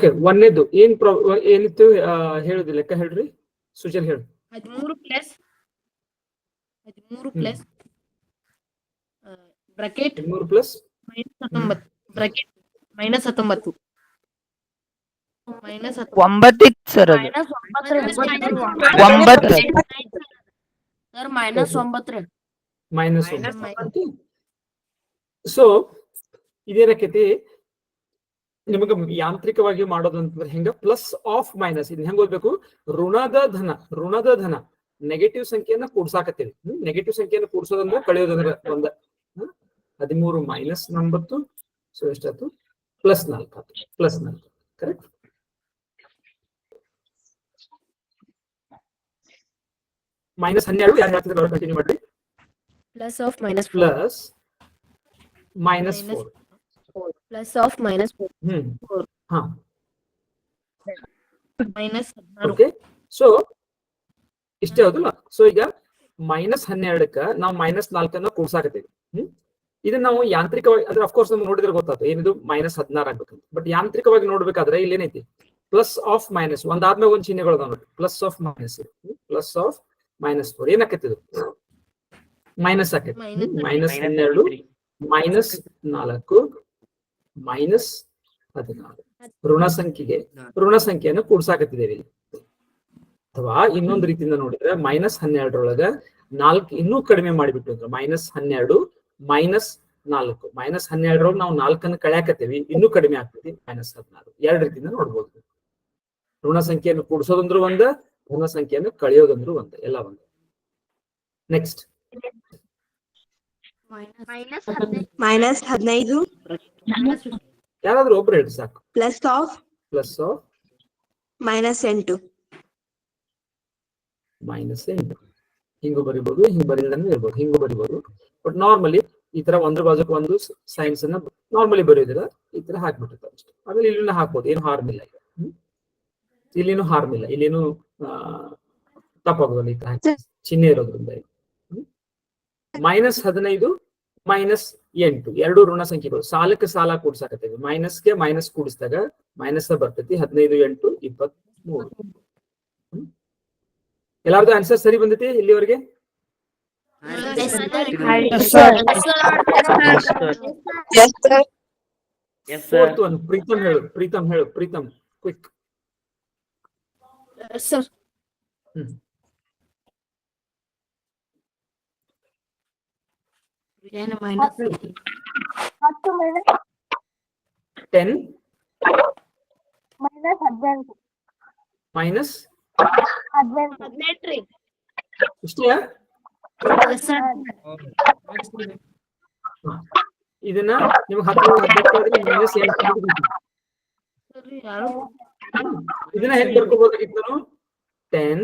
Okay, ಒಂದೇದು ಏನಿತ್ತು ಹೇಳುದು ಲೆಕ್ಕ ಹೇಳ್ರಿ ಸುಜಲ್ ಹೇಳು. 13 plus bracket 13 plus -19 bracket -19 9 sir ಅದು -9 ಸೊ ಇದೇನಕ್ಕೈತಿ ನಿಮಗೆ ಯಾಂತ್ರಿಕವಾಗಿ ಮಾಡೋದಂತಂದ್ರೆ ಹೆಂಗ ಪ್ಲಸ್ ಆಫ್ ಮೈನಸ್ ಇದನ್ನ ಹೆಂಗ್ ಓದ್ಬೇಕು, ಋಣದ ಧನ ನೆಗೆಟಿವ್ ಸಂಖ್ಯೆಯನ್ನ ಕೂಡ್ಸಾಕತ್ತೀವಿ. ನೆಗೆಟಿವ್ ಸಂಖ್ಯೆಯನ್ನು ಕೂಡ್ಸೋದಂದ್ರೆ ಕಳೆಯೋದಂದ್ರೆ ಒಂದ 13 ಮೈನಸ್ 9 ಸೊ ಎಷ್ಟಾಯ್ತು +4 ಕರೆಕ್ಟ್. -12 ಯಾರು ಹೇಳ್ತಿದ್ರು ಕಂಟಿನ್ಯೂ ಮಾಡ್ರಿ. ಪ್ಲಸ್ ಆಫ್ -4 ಪ್ಲಸ್ ಆಫ್ -4 ಹಾ -16 ಓಕೆ. ಸೊ ಇಷ್ಟೇ ಹೌದಲ್ಲ. ಸೊ ಈಗ -12ಕ್ಕ ನಾವು -4 ಕೂಡ್ಸಾಕತ್ತೀವಿ. ಇದನ್ನ ನಾವು ಯಾಂತ್ರಿಕವಾಗಿ ಅಂದ್ರೆ ಅಫ್ಕೋರ್ಸ್ ನಮ್ಗೆ ನೋಡಿದ್ರೆ ಗೊತ್ತಾಗ್ತದೆ ಏನಿದು -16 ಆಗ್ಬೇಕಂತ. ಬಟ್ ಯಾಂತ್ರಿಕವಾಗಿ ನೋಡ್ಬೇಕಾದ್ರೆ ಇಲ್ಲಿ ಏನೈತಿ ಪ್ಲಸ್ ಆಫ್ ಮೈನಸ್ ಒಂದಾದ್ಮೇಲೆ ಒಂದ್ ಚಿಹ್ನೆಗಳು ನೋಡಿ. ಪ್ಲಸ್ ಆಫ್ -4 ಏನಾಕತ್ತಿದು ಮೈನಸ್ ಆಕೈತಿ. -12 -4 -16 ಋಣ ಸಂಖ್ಯೆಯನ್ನು ಕೂಡ್ಸಾಕತ್ತಿದ್ದೇವೆ. ಅಥವಾ ಇನ್ನೊಂದು ರೀತಿಯಿಂದ ನೋಡಿದ್ರೆ -12ರೊಳಗ 4 ಇನ್ನೂ ಕಡಿಮೆ ಮಾಡಿಬಿಟ್ಟು ಅಂದ್ರೆ -12 -4 -12ರೊಳಗೆ ನಾವು 4 ಕಳ್ಯಾಕತ್ತೀವಿ, ಇನ್ನೂ ಕಡಿಮೆ ಆಗ್ತದೆ -16. ಎರಡು ರೀತಿಯಿಂದ ನೋಡ್ಬೋದು. ಋಣ ಸಂಖ್ಯೆಯನ್ನು ಕೂಡಿಸೋದಂದ್ರು ಒಂದ, ಋಣ ಸಂಖ್ಯೆಯನ್ನು ಕಳೆಯೋದಂದ್ರು ಒಂದ, ಎಲ್ಲ ಒಂದ. ನೆಕ್ಸ್ಟ್ -15 ಯಾರಾದ್ರೂ ಒಬ್ರು ಹೇಳಿ ಸಾಕು. ಪ್ಲಸ್ ಆಫ್ -8 -8 ಹಿಂಗೂ ಬರಿಬಹುದು, ಹಿಂಗ್ ಬರೀದಂಗೂ ಇರ್ಬೋದು, ಹಿಂಗೂ ಬರಿಬಹುದು. ಬಟ್ ನಾರ್ಮಲಿ ಈ ತರ ಒಂದ್ರ ಬಾಜುಕ್ ಒಂದು ಸೈನ್ಸ್ ಅನ್ನ ನಾರ್ಮಲಿ ಬರೆಯೋದಿಲ್ಲ, ಈ ತರ ಹಾಕ್ಬಿಟ್ಟಿರ್ತಾರೆ ಅಷ್ಟೇ. ಆಮೇಲೆ ಇಲ್ಲಿನ ಹಾಕ್ಬೋದು, ಏನು ಹಾರ್ಮ್ ಇಲ್ಲ. ಇಲ್ಲಿನೂ ಹಾರ್ಮ್ ಇಲ್ಲ, ಇಲ್ಲೇನು ತಪ್ಪಾಗೋದಿಲ್ಲ ಈ ತರ ಚಿಹ್ನೆ ಇರೋದ್ರಿಂದ. -15 -8 ಎರಡು ಋಣ ಸಂಖ್ಯೆಗಳು ಸಾಲಕ್ಕೆ ಸಾಲ ಕೂಡ್ಸಾಕತ್ತೇವೆ. ಮೈನಸ್ಗೆ ಮೈನಸ್ ಕೂಡಿಸಿದಾಗ ಮೈನಸ್ ಬರ್ತೈತಿ. 15 8 23. ಎಲ್ಲಾರ್ದು ಆನ್ಸರ್ ಸರಿ ಬಂದೈತಿ ಇಲ್ಲಿವರೆಗೆ? ಫೋರ್ತ್ ಒನ್ ಪ್ರೀತಮ್ ಹೇಳು ಪ್ರೀತಮ್ ಕ್ವಿಕ್. ಸರ್ 10 ಮೈನಸ್ ಇಷ್ಟೇ. ಇದನ್ನ ನಿಮ್ಗೆ 10 ಮೈನಸ್ ಇದನ್ನ ಹೆಂಗ್ ಬರ್ಕೋಬಹುದಾಗಿತ್ತು ನಾನು 10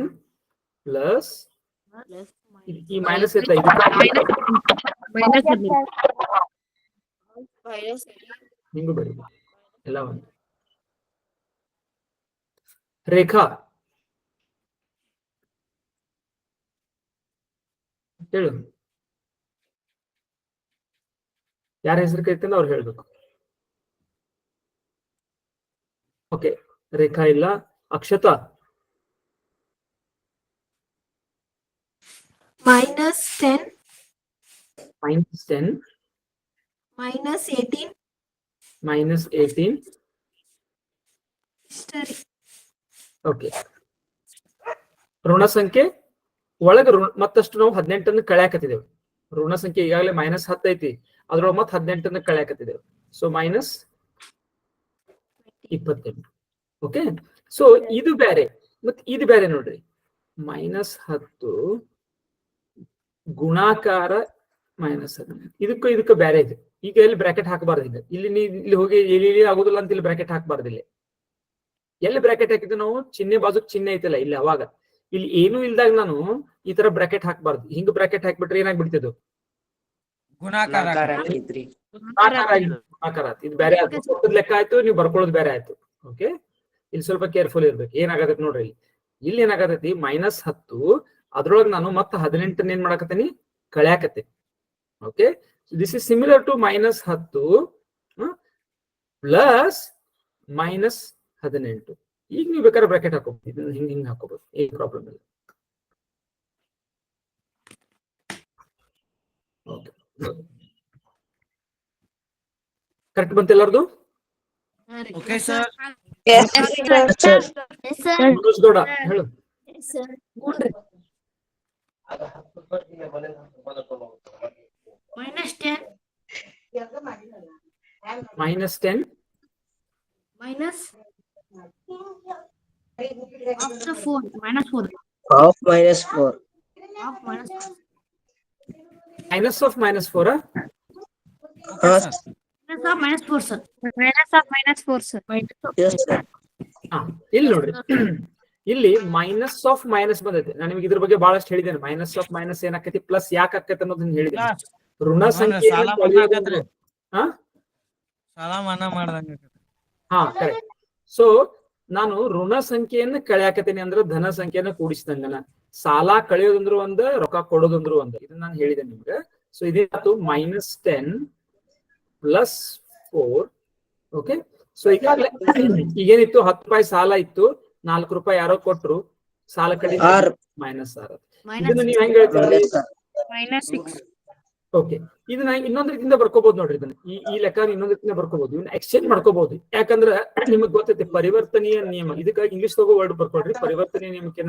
ಪ್ಲಸ್ ಈ ಮೈನಸ್ ಇರ್ತಾ ಹಿಂಗೂ ಬರೀ ಎಲ್ಲ ಒಂದು. ರೇಖಾ ಹೇಳು, ಯಾರ ಹೆಸರು ಕರಿತಲ್ಲ ಅವ್ರು ಹೇಳ್ಬೇಕು. ಓಕೆ, ರೇಖಾ ಇಲ್ಲ. ಅಕ್ಷತಾ -10 -10 -18 ಓಕೆ. ಋಣ ಸಂಖ್ಯೆ ಒಳಗ ಮತ್ತಷ್ಟು ನಾವು 18 ಕಳ್ಯಾಕತ್ತಿದ್ದೇವೆ. ಋಣ ಸಂಖ್ಯೆ ಈಗಾಗಲೇ -10 ಐತಿ, ಅದ್ರೊಳಗೆ ಮತ್ತೆ 18 ಕಳ್ಯಾಕತ್ತಿದ್ದೇವೆ. ಸೊ -28. ಓಕೆ. ಸೊ ಇದು ಬೇರೆ ಮತ್ತೆ ಇದು ಬೇರೆ ನೋಡ್ರಿ. -10 ಗುಣಾಕಾರ -15 ಇದಕ್ಕೂ ಬೇರೆ ಇದೆ. ಈಗ ಇಲ್ಲಿ ಬ್ರಾಕೆಟ್ ಹಾಕಬಾರ್ದು. ಈಗ ಇಲ್ಲಿ ಹೋಗಿ ಇಲ್ಲಿ ಆಗುದಿಲ್ಲ ಅಂತ ಇಲ್ಲಿ ಬ್ರಾಕೆಟ್ ಹಾಕಬಾರ್ದು. ಎಲ್ಲಿ ಬ್ರಾಕೆಟ್ ಹಾಕಿದ್ದು ನಾವು ಚಿಹ್ನೆ ಬಾಜುಕ್ ಚಿಹ್ನೆ ಐತಲ್ಲ ಇಲ್ಲಿ, ಅವಾಗ ಇಲ್ಲಿ ಏನು ಇಲ್ದಾಗ ನಾನು ಈ ತರ ಬ್ರಾಕೆಟ್ ಹಾಕಬಾರ್ದು. ಹಿಂಗ್ ಬ್ರಾಕೆಟ್ ಹಾಕ್ಬಿಟ್ರೆ ಏನಾಗ್ಬಿಡ್ತಿದ್ದು ಗುಣಾಕಾರ. ಇದು ಬೇರೆ ಆಯ್ತು, ಲೆಕ್ಕ ಆಯ್ತು, ನೀವು ಬರ್ಕೊಳ್ಳೋದು ಬೇರೆ ಆಯ್ತು. ಓಕೆ, ಇಲ್ಲಿ ಸ್ವಲ್ಪ ಕೇರ್ಫುಲ್ ಇರ್ಬೇಕು. ಏನಾಗತ್ತೆ ನೋಡ್ರಿ, ಇಲ್ಲಿ ಏನಾಗತೈತಿ -10 ಅದ್ರೊಳಗೆ ನಾನು ಮತ್ತೆ 18 ಏನ್ ಮಾಡಾಕತ್ತೀನಿ ಕಳ್ಯಾಕತ್ತೆ. Okay, this is similar to -10 plus 18. ಈಗ ನೀವು ಬೇಕಾದ್ರೆ ಬ್ರಾಕೆಟ್ ಹಾಕೋಬಹುದು, ಇದನ್ನ ಹಿಂಗ್ ಹಾಕೋಬಹುದು, ಏನ್ ಪ್ರಾಬ್ಲಮ್ ಇಲ್ಲ. ಕರೆಕ್ಟ್ ಬಂತ ಎಲ್ಲಾರ್ದು? Okay sir. ಮನೋಜ್ ಗೌಡ ಹೇಳು. -10 -10 minus after 4 -4 Half minus 4. half minus -4 okay sir. -4 sir. -4 sir. Yes, sir. ಇಲ್ಲಿ ನೋಡ್ರಿ, ಇಲ್ಲಿ ಮೈನಸ್ ಆಫ್ ಮೈನಸ್ ಬಂದೈತೆ. ನಾನು ನಿಮ್ಗೆ ಇದ್ರ ಬಗ್ಗೆ ಬಹಳಷ್ಟು ಹೇಳಿದ್ದೇನೆ. ಮೈನಸ್ ಆಫ್ ಮೈನಸ್ ಏನಾಕೈತಿ, ಪ್ಲಸ್ ಯಾಕೆ ಆಕೈತೆ ಅನ್ನೋದನ್ನ ಹೇಳಿದ್ದೇನೆ. ಋಣ ಸಂಖ್ಯೆ ಸಾಲ ಮನ್ನಾ ಆಗೈತ್ರಿ. ಹಾ ಸಾಲ ಮನ್ನಾ ಮಾಡ್ದಂಗ. ಹಾ ಕರೆಕ್ಟ್. ಸೊ ನಾನು ಋಣ ಸಂಖ್ಯೆಯನ್ನ ಕಳೆಯಾಕತೀನಿ ಅಂದ್ರೆ ಧನ ಸಂಖ್ಯೆಯನ್ನ ಕೂಡಿಸಿದಂಗನ. ಸಾಲ ಕಳೆಯೋದಂದ್ರು ಒಂದ, ರೊಕ್ಕ ಕೊಡೋದಂದ್ರು ಒಂದ. ಇದನ್ನ ನಾನು ಹೇಳಿದೆ ನಿಮ್ಗೆ. ಸೊ ಇದೇನಾಯ್ತು, -10 + 4. ಓಕೆ. ಸೊ ಈಗಾಗಲೇ ಈಗೇನಿತ್ತು, 10 ರೂಪಾಯಿ ಸಾಲ ಇತ್ತು, 4 ರೂಪಾಯಿ ಯಾರೋ ಕೊಟ್ರು, ಸಾಲ ಕಡಿಮೆ -6. ಇದನ್ನ ನೀವ್ ಹೆಂಗ್ ಹೇಳ್ತೀರಿ? -6 ಓಕೆ. ಇದನ್ನ ಇನ್ನೊಂದ್ ರೀತಿಯಿಂದ ಬರ್ಕೋಬಹುದು ನೋಡ್ರಿ. ಇದನ್ನ ಈ ಲೆಕ್ಕ ಇನ್ನೊಂದ್ ರೀತಿಯಿಂದ ಬರ್ಕೋಬಹುದು. ಇವನ್ನ ಎಕ್ಸ್ಚೇಂಜ್ ಮಾಡ್ಕೋಬಹುದು. ಯಾಕಂದ್ರೆ ನಿಮಗ್ ಗೊತ್ತೈತೆ ಪರಿವರ್ತನೀಯ ನಿಯಮ. ಇದಕ್ಕಾಗಿ ಇಂಗ್ಲಿಷ್ ತಗೋ ವರ್ಡ್ ಬರ್ಕೊಡ್ರಿ. ಪರಿವರ್ತನೀಯ ನಿಯಮಕ್ಕೆ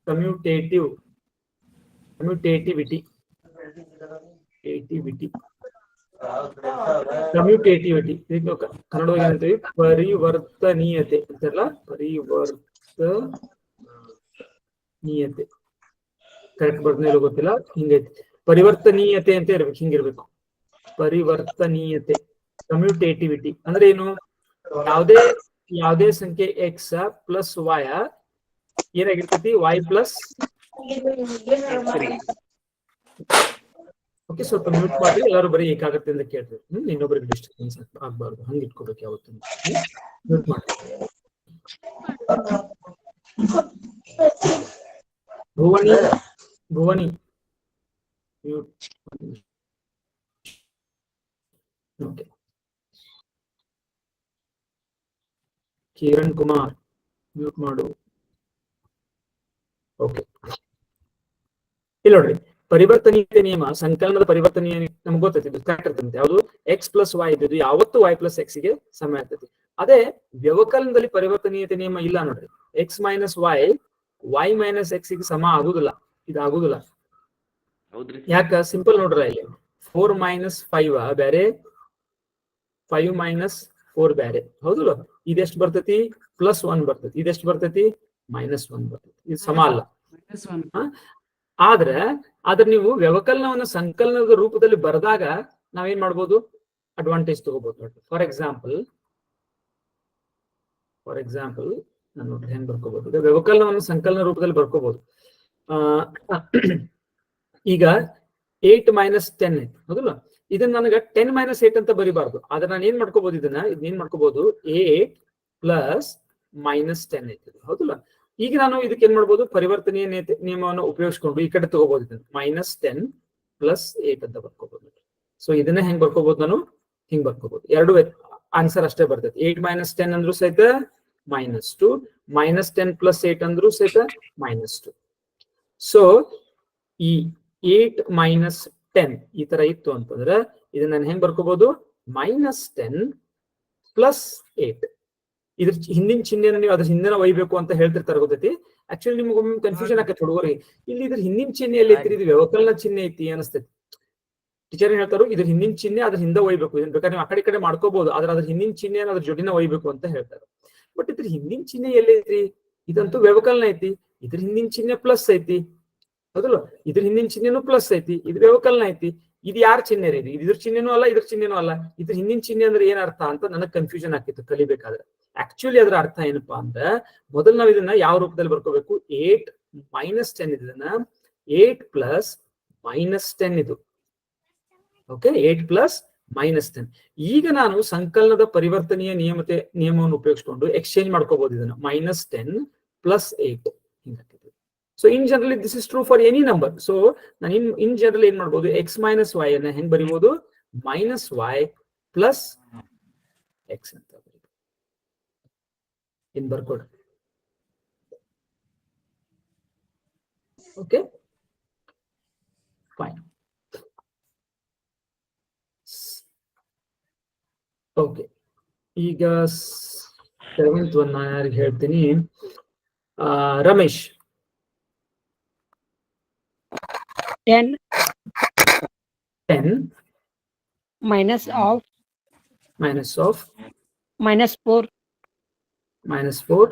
ಕಮ್ಯೂಟೇಟಿವಿಟಿ ಕನ್ನಡವಾಗಿ ಏನಂತೀವಿ, ಪರಿವರ್ತನೀಯತೆ ಅಂತಾರಲ್ಲ, ಪರಿವರ್ತನೀಯತೆ. ಕರೆಕ್ಟ್ ಬರ್ತಾನೆ ಇರೋ ಗೊತ್ತಿಲ್ಲ, ಹಿಂಗೈತಿ. ಪರಿವರ್ತನೀಯತೆ ಅಂತ ಇರ್ಬೇಕು, ಹಿಂಗಿರ್ಬೇಕು. ಪರಿವರ್ತನೀಯತೆ, ಕಮ್ಯೂಟೇಟಿವಿಟಿ ಅಂದ್ರೆ ಏನು? ಯಾವುದೇ ಸಂಖ್ಯೆ ಎಕ್ಸ್ ಪ್ಲಸ್ ವೈ ಏನಾಗಿರ್ತೈತಿ, y ಪ್ಲಸ್. ಓಕೆ. ಸ್ವಲ್ಪ ಮ್ಯೂಟ್ ಮಾಡಿ, ಎಲ್ಲರೂ ಬರೀ ಏಕಾಗತ್ತೆ ಅಂತ ಕೇಳ್ತೀವಿ. ಇನ್ನೊಬ್ಬರಿಗೆ ಡಿಸ್ಟರ್ಬೆನ್ಸ್ ಆಗ್ಬಾರ್ದು, ಹಂಗ ಇಟ್ಕೋಬೇಕು ಯಾವತ್ತು. ಮ್ಯೂಟ್ ಮಾಡಿ. Bhuvani mute. Okay. Kiran Kumar mute ಮಾಡು. ಓಕೆ. ಇಲ್ಲಿ ನೋಡ್ರಿ, ಪರಿವರ್ತನೀಯತೆ ನಿಯಮ, ಸಂಕಲನದ ಪರಿವರ್ತನೀಯ ನಮ್ಗೆ ಗೊತ್ತೈತಿ, ಕರೆಕ್ಟ್ ಇರ್ತಂತೆ. ಯಾವುದು, ಎಕ್ಸ್ ಪ್ಲಸ್ ವೈ ಇದ್ದು ಯಾವತ್ತು y ಪ್ಲಸ್ ಎಕ್ಸ್ ಗೆ ಸಮ ಆಗ್ತೈತಿ. ಅದೇ ವ್ಯವಕಲನದಲ್ಲಿ ಪರಿವರ್ತನೀಯತೆ ನಿಯಮ ಇಲ್ಲ ನೋಡ್ರಿ. X minus Y y minus X ಗೆ ಸಮ ಆಗುದಿಲ್ಲ, ಇದಾಗುದಿಲ್ಲ. ಯಾಕ? ಸಿಂಪಲ್ ನೋಡ್ರ, ಇಲ್ಲಿ 4 - 5 ಬೇರೆ, 5 - 4 ಬೇರೆ, ಹೌದಲ್ಲ? ಇದೆಷ್ಟು ಬರ್ತೈತಿ, +1 ಬರ್ತೈತಿ. ಇದೆಷ್ಟು ಬರ್ತೈತಿ, -1 ಬರ್ತೈತಿ. ಇದು ಸಮ ಅಲ್ಲ. ಆದ್ರೆ ನೀವು ವ್ಯವಕಲನವನ್ನ ಸಂಕಲನದ ರೂಪದಲ್ಲಿ ಬರೆದಾಗ ನಾವೇನ್ ಮಾಡ್ಬೋದು, ಅಡ್ವಾಂಟೇಜ್ ತಗೋಬಹುದು ನೋಡಿ. ಫಾರ್ ಎಕ್ಸಾಂಪಲ್ ನಾನು ನೋಡಿ ಹೆಂಗ್ ಬರ್ಕೋಬಹುದು. ಈಗ ವ್ಯವಕಲನವನ್ನು ಸಂಕಲನ ರೂಪದಲ್ಲಿ ಬರ್ಕೋಬಹುದು. ಈಗ 8 - 10 ಐತಿ, ಹೌದಲ್ಲ? ಇದನ್ನ ನನಗೆ 10 - 8 ಅಂತ ಬರಿಬಾರ್ದು. ಆದ್ರೆ ನಾನು ಏನ್ ಮಾಡ್ಕೋಬಹುದು, ಇದನ್ನೇನ್ ಮಾಡ್ಕೋಬಹುದು, 8 + -10 ಐತಿ, ಹೌದಲ್ಲ? ಈಗ ನಾನು ಇದಕ್ಕೆ ಏನ್ ಮಾಡ್ಬೋದು, ಪರಿವರ್ತನೀಯ ನಿಯಮವನ್ನು ಉಪಯೋಗಿಸ್ಕೊಂಡು ಈ ಕಡೆ ತಗೋಬಹುದು. ಇದನ್ನ -10 + 8 ಅಂತ ಬರ್ಕೋಬಹುದು. ಸೊ ಇದನ್ನ ಹೆಂಗ್ ಬರ್ಕೋಬಹುದು, ನಾನು ಹಿಂಗ್ ಬರ್ಕೋಬಹುದು. ಎರಡು ಆನ್ಸರ್ ಅಷ್ಟೇ ಬರ್ತೈತಿ. 8 - 10 ಅಂದ್ರೂ ಸಹಿತ -2, -10 + 8 ಅಂದ್ರೂ ಸಹಿತ -2. ಸೊ ಈ 8 - 10 ಈ ತರ ಇತ್ತು ಅಂತಂದ್ರೆ ಇದನ್ನ ನಾನು ಹೆಂಗ್ ಬರ್ಕೋಬಹುದು, -10 + 8. ಇದ್ರ ಹಿಂದಿನ ಚಿಹ್ನೆಯನ್ನು ನೀವು ಅದ್ರ ಹಿಂದಿನ ಒಯ್ಬೇಕು ಅಂತ ಹೇಳ್ತಿರ್ತಾರೆ, ಗೊತ್ತೈತಿ. ಆಕ್ಚುಲಿ ನಿಮ್ಗೊಮ್ಮೆ ಕನ್ಫ್ಯೂಷನ್ ಆಕೈತಿ ಹುಡುಗರಿಗೆ. ಇಲ್ಲಿ ಇದ್ರ ಹಿಂದಿನ ಚಿಹ್ನೆ ಎಲ್ಲಿ ಐತಿ, ಇದು ವ್ಯವಕಲನ ಚಿಹ್ನೆ ಐತಿ ಅನಿಸ್ತೈತಿ. ಟೀಚರ್ ಏನ್ ಹೇಳ್ತಾರೋ, ಇದ್ರ ಹಿಂದಿನ ಚಿಹ್ನೆ ಅದ್ರ ಹಿಂದೆ ಒಯ್ಬೇಕು. ಇದನ್ನ ಬೇಕಾದ್ರೆ ನೀವು ಆ ಕಡೆ ಮಾಡ್ಕೋಬಹುದು, ಆದ್ರೆ ಅದ್ರ ಹಿಂದಿನ ಚಿಹ್ನೆ ಅದ್ರ ಜೊಡಿನ ಒಯ್ಬೇಕು ಅಂತ ಹೇಳ್ತಾರೆ. ಬಟ್ ಇದ್ರ ಹಿಂದಿನ ಚಿಹ್ನೆ ಎಲ್ಲಿ ಐತಿ, ಇದಂತೂ ವ್ಯವಕಲನ ಐತಿ. ಇದ್ರ ಹಿಂದಿನ ಚಿಹ್ನೆ ಪ್ಲಸ್ ಐತಿ, ಹೌದಲ್ಲ? ಇದ್ರ ಹಿಂದಿನ ಚಿಹ್ನೆನೂ ಪ್ಲಸ್ ಐತಿ, ಇದು ವ್ಯವಕಲನ ಐತಿ. ಇದು ಯಾರ ಚಿಹ್ನೆ ರೀ? ಇದ್ರ ಚಿಹ್ನೆನೂ ಅಲ್ಲ, ಇದ್ರ ಚಿಹ್ನೆನೂ ಅಲ್ಲ. ಇದ್ರ ಹಿಂದಿನ ಚಿಹ್ನೆ ಅಂದ್ರೆ ಏನ್ ಅರ್ಥ ಅಂತ ನನಗೆ ಕನ್ಫ್ಯೂಷನ್ ಆಗ್ತಿತ್ತು ಕಲಿಬೇಕಾದ್ರೆ. ಆಕ್ಚುಲಿ ಅದ್ರ ಅರ್ಥ ಏನಪ್ಪಾ ಅಂದ್ರೆ, ಮೊದಲು ನಾವು ಇದನ್ನ ಯಾವ ರೂಪದಲ್ಲಿ ಬರ್ಕೋಬೇಕು, 8 - 10 ಇದನ್ನ 8 + -10 ಇದು. ಓಕೆ, 8 + -10. ಈಗ ನಾನು ಸಂಕಲನದ ಪರಿವರ್ತನೀಯ ನಿಯಮವನ್ನು ಉಪಯೋಗಿಸಿಕೊಂಡು ಎಕ್ಸ್ಚೇಂಜ್ ಮಾಡ್ಕೋಬಹುದು ಇದನ್ನ. -10 + 8 ಹಿಂಗಾಗ್ತದೆ. So in generally this is true for any number. So ನಾನು ಇನ್ ಜನರಲ್ ಏನ್ ಮಾಡ್ಬೋದು, x - y ಅನ್ನ ಹೆಂಗ್ ಬರಿಬಹುದು, -y + x ಅಂತ ಬರೀಬಹುದು. ಇನ್ ಬರ್ಕೊಡ್ರಿ. Okay fine. ಓಕೆ, ಈಗ 7th one ನಾನು ಯಾರಿಗೆ ಹೇಳ್ತೀನಿ? Ramesh. 10 10 minus of minus of minus 4 minus 4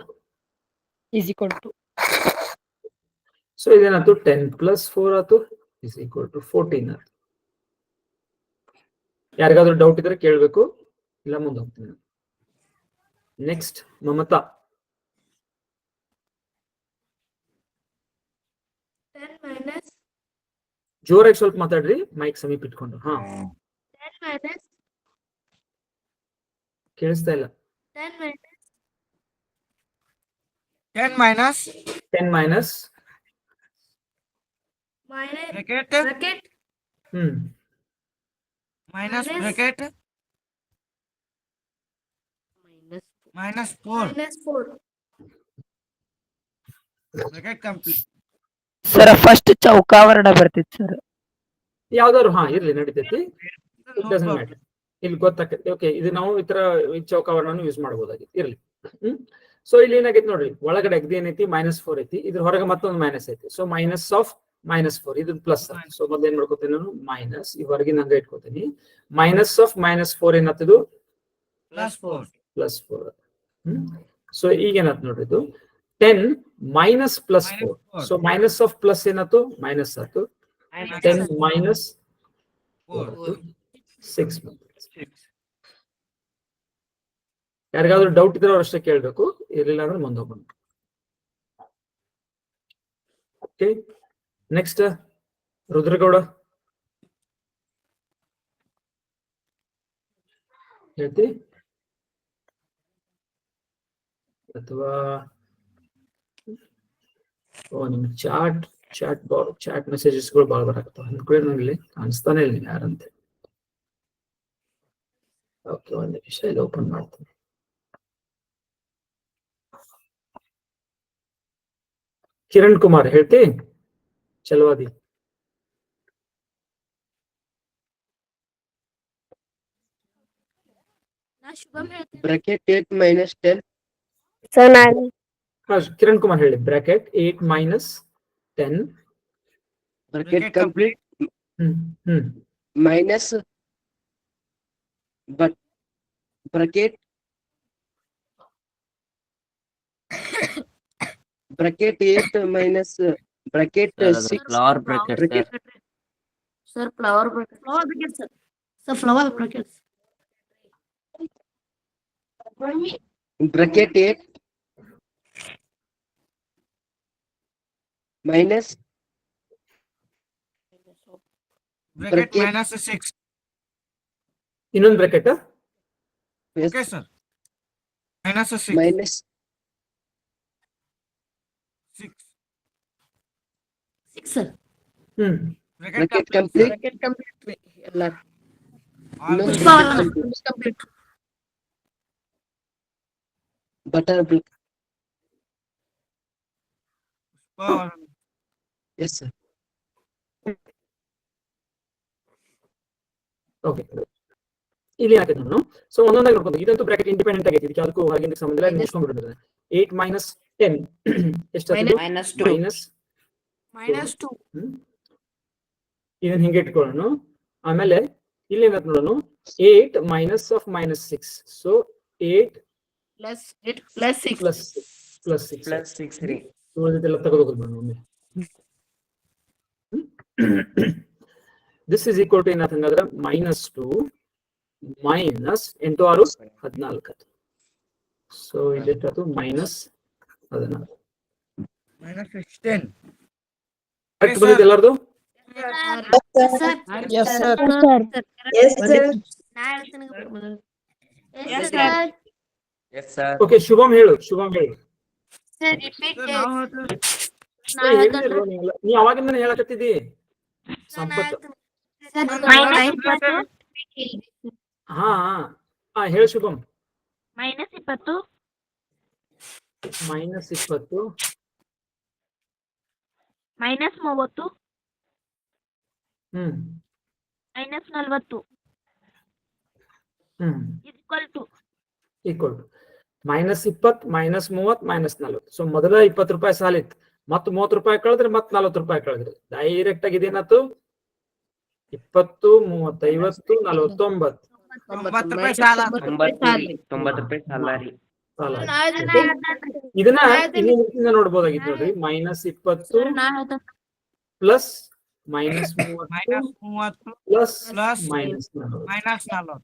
is equal to so ಇದೇನಾಯ್ತು? 10 plus 4 ಆಯ್ತು is equal to 14 ಆಯ್ತು. ಯಾರಿಗಾದ್ರೂ ಡೌಟ್ ಇದ್ರೆ ಕೇಳಬೇಕು, ಇಲ್ಲ ಮುಂದೆ ಹೋಗ್ತೀನಿ. ನೆಕ್ಸ್ಟ್ ಮಮತಾ. 10 minus ಜೋರಾಗಿ ಸ್ವಲ್ಪ ಮಾತಾಡ್ರಿ, ಮೈಕ್ ಸಮೀಪ ಇಟ್ಕೊಂಡು. ಹಾ 10 minus ಕೇಳಿಸ್ತಾ ಇಲ್ಲ. 10 minus 10 minus 10 minus minus bracket bracket minus minus- bracket minus 4 minus 4 bracket complete. Sir first ಚೌಕಾವರ್ಣ ಬರ್ತಿತ್ತು ಸರ್. ಯಾವ್ದಾದ್ರು ಹಾ ಇರ್ಲಿ, ನಡೀತೈತಿ. No it doesn't problem. Matter. ಇಲ್ಲಿ ಗೊತ್ತಾಗತ್ತೆ. ಓಕೆ, ಇದು ನಾವು ಈ ತರ ಚೌಕಾವರ್ಣನು ಯೂಸ್ ಮಾಡಬಹುದಾಗಿತ್ತು. ಇರ್ಲಿ. ಸೊ ಇಲ್ಲಿ ಏನಾಗೈತಿ ನೋಡ್ರಿ, ಒಳಗಡೆ ಅಗ್ದಿ ಏನೈತಿ? -4 ಐತಿ, ಇದ್ರ ಹೊರಗೆ ಮತ್ತೊಂದು ಮೈನಸ್ ಐತಿ. ಸೊ ಮೈನಸ್ ಆಫ್ -4 ಇದು ಪ್ಲಸ್. ಸೊ ಮೊದಲು ಏನ್ ಮಾಡ್ಕೋತೀನಿ ನಾನು? ಮೈನಸ್ ಈ ಹೊರಗಿನ ಹಂಗ ಇಟ್ಕೋತೀನಿ. ಮೈನಸ್ ಆಫ್ -4 ಏನಾಗ್ತದು? Plus 4. +4. ಸೊ ಈಗ ಏನಾಯ್ತು ನೋಡ್ರಿ, ಇದು 10 minus plus 4. So minus of plus ಏನಾಯ್ತು? ಮೈನಸ್ ಆಯ್ತು. 10 minus 4 6. ಯಾರಿಗಾದ್ರೂ ಡೌಟ್ ಇದ್ರೆ ಅವ್ರು ಅಷ್ಟೇ ಕೇಳ್ಬೇಕು, ಇರಲಿಲ್ಲ ಅಂದ್ರೆ ಮುಂದೆ ಹೋಗೋಣ. ಓಕೆ, ನೆಕ್ಸ್ಟ್ ರುದ್ರಗೌಡ ಹೇಳ್ತಿ ಅಥವಾ ನಿಮ್ ಚಾಟ್ ಮೆಸೇಜಸ್ಗಳು ಭಾಳ ಬರಾಕತ್ತಾವ. ಅಂದ್ಕೊಳ್ಳಿ ನನಗೆ ಕಾಣಿಸ್ತಾನೆ ಇಲ್ಲ ಯಾರಂತೆ. ಓಕೆ, ಒಂದು ನಿಮಿಷ ಇಲ್ಲಿ ಓಪನ್ ಮಾಡ್ತೀನಿ. ಕಿರಣ್ ಕುಮಾರ್ ಹೇಳ್ತಿ ಚಲವಾದಿ. ನಾ ಶುಭಂ ಹೇಳ್ತೀನಿ. bracket 8 minus 10 ಹಾ, ಕಿರಣ್ ಕುಮಾರ್ ಹೇಳಿ. Bracket 8 minus 10 bracket complete minus but bracket 8 minus bracket 6 Flower bracket sir. Flower bracket sir. Sir, flower brackets. bracket 8 minus bracket Bracket. minus 6. ಇನ್ನೊಂದು bracket. yes, Okay sir. Minus 6. minus 6 6 sir. bracket bracket complete. complete Bracket complete ಎಲ್ಲ All No. bracket Power Complete. complete. butter brick. power. Yes sir. Okay, ಇಲ್ಲಿ ಹಾಕಿದ್ ನಾನು. So ಒಂದೊಂದಾಗಿ ನೋಡ್ಕೊಂಡು, ಇದಂತೂ bracket independent ಆಗೈತಿ, ಇದಕ್ಕೆ ಅದಕ್ಕೂ ಹೊರಗಿನ ಸಂಬಂಧ ಇಲ್ಲ. ಮುಗಿಸ್ಕೊಂಡ್ಬಿಟ್ಟಿದ್ದಾರೆ. 8 minus 10 ಎಷ್ಟಾಗ್ತದೆ? ಮೈನಸ್ minus 2 ಇದನ್ನ ಹಿಂಗೆ ಇಟ್ಕೊಳ್ಳೋಣ. ಆಮೇಲೆ ಇಲ್ಲಿ ಏನಾಯ್ತು ನೋಡೋಣ, 8 minus of -6. So 8 plus 8 plus 6 plus 6 Plus 6 3. ಉಳಿದಿದ್ದೆಲ್ಲ ತೆಗೆದೋಗೋದು ಒಮ್ಮೆ. ದಿಸ್ ಇಸ್ ಈಕ್ವಲ್ ಟು ಏನಾಯ್ತು ಹಂಗಾದ್ರೆ? -2 minus 8 6 14. ಸೊ ಇದೆಷ್ಟಾಯ್ತು? -14. Minus 16. ಕರೆಕ್ಟ್ ಬಂದಿದೆ ಎಲ್ಲರದು? Yes, sir. Yes sir. ನಾ ಹೇಳ್ತೀನಿ ಮೊದಲು. Yes, sir. Yes sir. Okay, Shubham ಹೇಳು. Sir, repeat Sir, it. now what is- ನಾ ಹೇಳ್ತೀನಿ. ನೀ ಅವಾಗಿಂದ ಹೇಳಕತ್ತಿದ್ದಿ ಸಂಪತ್. Sir, ಹಾ ಹೇಳು Shubham. -20 minus 20 minus 30 hmm minus 40 equal to minus 20 minus 30 minus 40. So ಮೊದಲ 20 ರೂಪಾಯಿ ಸಾಲಿತ್ತು, ಮತ್ 30 ರೂಪಾಯಿ ಕಳೆದ್ರೆ ಮತ್ 40 ರೂಪಾಯಿ ಕಳೆದ್ರಿ. ಡೈರೆಕ್ಟ್ ಆಗಿ ಇದೇನಾಯ್ತು 20 30 50 40 90 90 ರೂಪಾಯಿ ಸಾಲ. 90 ರೂಪಾಯಿ ಸಾಲ ರೀ. ಸಾಲ ಇದನ್ನ ಇನ್ನೊಂದು ರೀತಿಯಿಂದ ನೋಡ್ಬೋದಾಗಿತ್ತು ನೋಡ್ರಿ. Minus 20 plus minus 30 plus plus minus 40. Minus 40.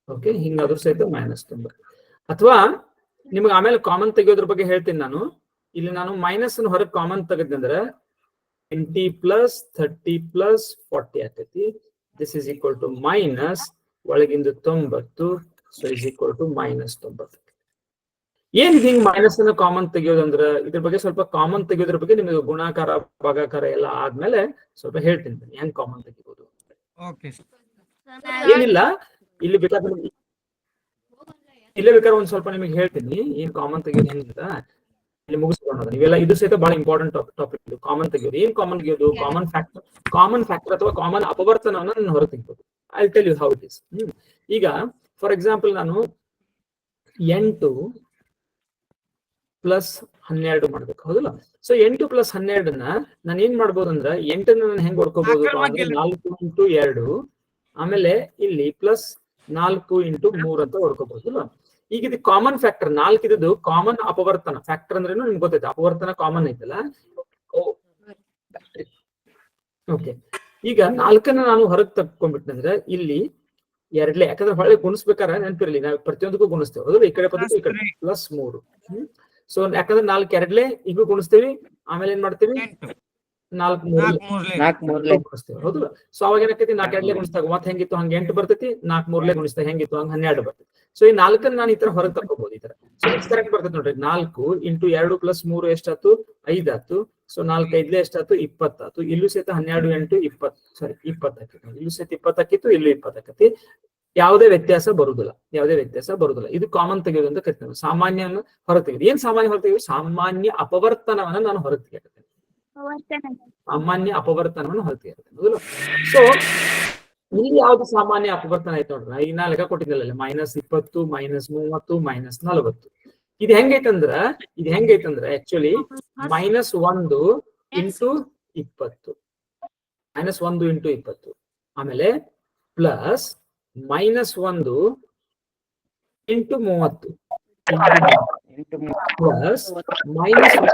Okay, ಹಿಂಗಾದ್ರೂ ಸಹಿತ ಮೈನಸ್ 90. ಅಥವಾ ನಿಮ್ಗೆ ಆಮೇಲೆ ಕಾಮನ್ ತೆಗಿಯೋದ್ರ ಬಗ್ಗೆ ಹೇಳ್ತೀನಿ ನಾನು. ಇಲ್ಲಿ ನಾನು ಮೈನಸ್ ಹೊರಗೆ ಕಾಮನ್ ತೆಗೆದಂದ್ರೆ 20 ಪ್ಲಸ್ 30 ಪ್ಲಸ್ 40 ಆಗ್ತೈತಿ. This is equal to minus ಒಳಗಿಂದ 90. So is equal to minus 90. ಏನ್ ಹಿಂಗ್ ಮೈನಸ್ ಅನ್ನ ಕಾಮನ್ ತೆಗಿಯೋದಂದ್ರ ಇದ್ರ ಬಗ್ಗೆ ಸ್ವಲ್ಪ ಕಾಮನ್ ತೆಗಿಯೋದ್ರ ಬಗ್ಗೆ ನಿಮಗೆ ಗುಣಾಕಾರ ಭಾಗಾಕಾರ ಎಲ್ಲ ಆದ್ಮೇಲೆ ಸ್ವಲ್ಪ ಹೇಳ್ತೀನಿ ಹೆಂಗ್ ಕಾಮನ್ ತೆಗಿಬಹುದು. ಓಕೆ ಏನಿಲ್ಲ, ಇಲ್ಲಿ ಬೇಕಾದ್ರೆ ಒಂದ್ ಸ್ವಲ್ಪ ನಿಮಗೆ ಹೇಳ್ತೀನಿ ಏನ್ ಕಾಮನ್ ತೆಗಿಯೋದು ಹೆಂಗಿಂತ. ಇಲ್ಲಿ ಮುಗಿಸ್ಕೊಳ್ಳೋಣ ನೀವೆಲ್ಲ. ಇದು ಸಹಿತ ಬಹಳ ಇಂಪಾರ್ಟೆಂಟ್ ಟಾಪಿಕ್ ಇದು, ಕಾಮನ್ ತೆಗಿಯೋದು. ಏನ್ ಕಾಮನ್ ತೆಗಿಯೋದು? ಕಾಮನ್ ಫ್ಯಾಕ್ಟರ್ ಅಥವಾ ಕಾಮನ್ ಅಪವರ್ತನವನ್ನ ನಾನು ಹೊರ ತೆಗಿಬೋದು. I tell you how it is. ಈಗ ಫಾರ್ ಎಕ್ಸಾಂಪಲ್ ನಾನು 8 ಪ್ಲಸ್ 12 ಮಾಡ್ಬೇಕು, ಹೌದಲ್ಲ? ಸೊ 8 ಪ್ಲಸ್ 12ನ್ನ ನಾನು ಏನ್ ಮಾಡ್ಬೋದು ಅಂದ್ರೆ 8ನ್ನ ನಾನು ಹೆಂಗ್ ಹೊಡ್ಕೋಬಹುದು ಅಂದ್ರೆ 4 ಇಂಟು 2, ಆಮೇಲೆ ಇಲ್ಲಿ ಪ್ಲಸ್ 4 ಇಂಟು 3 ಅಂತ ಹೊಡ್ಕೋಬಹುದು. ಈಗ ಇದು ಕಾಮನ್ ಫ್ಯಾಕ್ಟರ್ 4 ಇದ್ದು ಕಾಮನ್ ಅಪವರ್ತನ. ಫ್ಯಾಕ್ಟರ್ ಅಂದ್ರೇನು ನಿಮ್ಗೆ ಗೊತ್ತೈತೆ, ಅಪವರ್ತನ ಕಾಮನ್ ಐತಲ್ಲ. ಓಕೆ, ಈಗ 4ನ್ನ ನಾನು ಹೊರಗೆ ತಕ್ಕೊಂಡ್ಬಿಟ್ಟಂದ್ರೆ ಇಲ್ಲಿ 2, ಯಾಕಂದ್ರೆ ಹೊಳೆ ಗುಣಿಸ್ಬೇಕಾದ್ರೆ ನೆನಪಿರ್ಲಿ ನಾವು ಪ್ರತಿಯೊಂದಕ್ಕೂ ಗುಣಿಸ್ತೇವೆ, ಹೌದು? ಈ ಕಡೆ ಪದಕ್ಕೂ ಈ ಕಡೆ ಪ್ಲಸ್ 3. ಸೊ ಯಾಕಂದ್ರೆ 4 2 ಈಗ ಗುಣಿಸ್ತೀವಿ, ಆಮೇಲೆ ಏನ್ ಮಾಡ್ತೀವಿ 4 3 ಗುಣಿಸ್ತೇವೆ, ಹೌದು? ಸೊ ಅವಾಗ ಏನಾಕೈತಿ 4 2 ಗುಣಿಸ್ದಾಗ ಮತ್ತೆ ಹೆಂಗಿತ್ತು ಹಂಗೆ 8 ಬರ್ತೈತಿ, 4 3 ಗುಣಿಸ್ದಾಗ ಹೆಂಗಿತ್ತು ಹಂಗೆ 12 ಬರ್ತೈತಿ. ಸೊ ಈ 4ನ್ನ ನಾನು ಈ ತರ ಹೊರಗೆ ತಕ್ಕೋಬಹುದು ಈ ತರ. ಸೊ ಎಷ್ಟು ಕರೆಕ್ಟ್ ಬರ್ತೈತಿ ನೋಡ್ರಿ. 4 ಇಂಟು 2 ಪ್ಲಸ್ 3 ಎಷ್ಟಾಯ್ತು? 5 ಆಯ್ತು. ಸೊ 4 5 ಎಷ್ಟಾಯ್ತು? 20 ಆಯ್ತು. ಇಲ್ಲೂ ಸಹಿತ 12 8 20 ಸಾರಿ 20 ಆಕೈತಿ. ಇಲ್ಲೂ ಸಹಿತ 20 ಆಕಿತ್ತು, ಇಲ್ಲೂ 20 ಆಕೈತಿ. ಯಾವುದೇ ವ್ಯತ್ಯಾಸ ಬರುದಿಲ್ಲ, ಇದು ಕಾಮನ್ ತೆಗೆಯೋದು ಅಂತ ಕರಿತೀವಿ. ಸಾಮಾನ್ಯವನ್ನು ಹೊರ ತೆಗೆದು. ಏನ್ ಸಾಮಾನ್ಯ ಹೊರ ತೆಗೆದು? ಸಾಮಾನ್ಯ ಅಪವರ್ತನವನ್ನ ನಾನು ಹೊರ ತೆಗೆಯಕತ್ತೇನೆ. ಸಾಮಾನ್ಯ ಅಪವರ್ತನವನ್ನು ಹೊರ ತೆಗೆಯಕತ್ತೇನೆ. ಸೊ ಇಲ್ಲಿ ಯಾವ್ದು ಸಾಮಾನ್ಯ ಅಪವರ್ತನ ಆಯ್ತು ನೋಡ್ರಿ. ಈಗ ನಾ ಲೆಕ್ಕ ಕೊಟ್ಟಿದ್ದಲ್ಲ, ಮೈನಸ್ 20 ಮೈನಸ್ 30 ಮೈನಸ್ 40. ಇದು ಹೆಂಗೈತಂದ್ರ actually minus 1 into 20, minus 1 into 20, ಆಮೇಲೆ plus minus 1 into 30 plus minus 1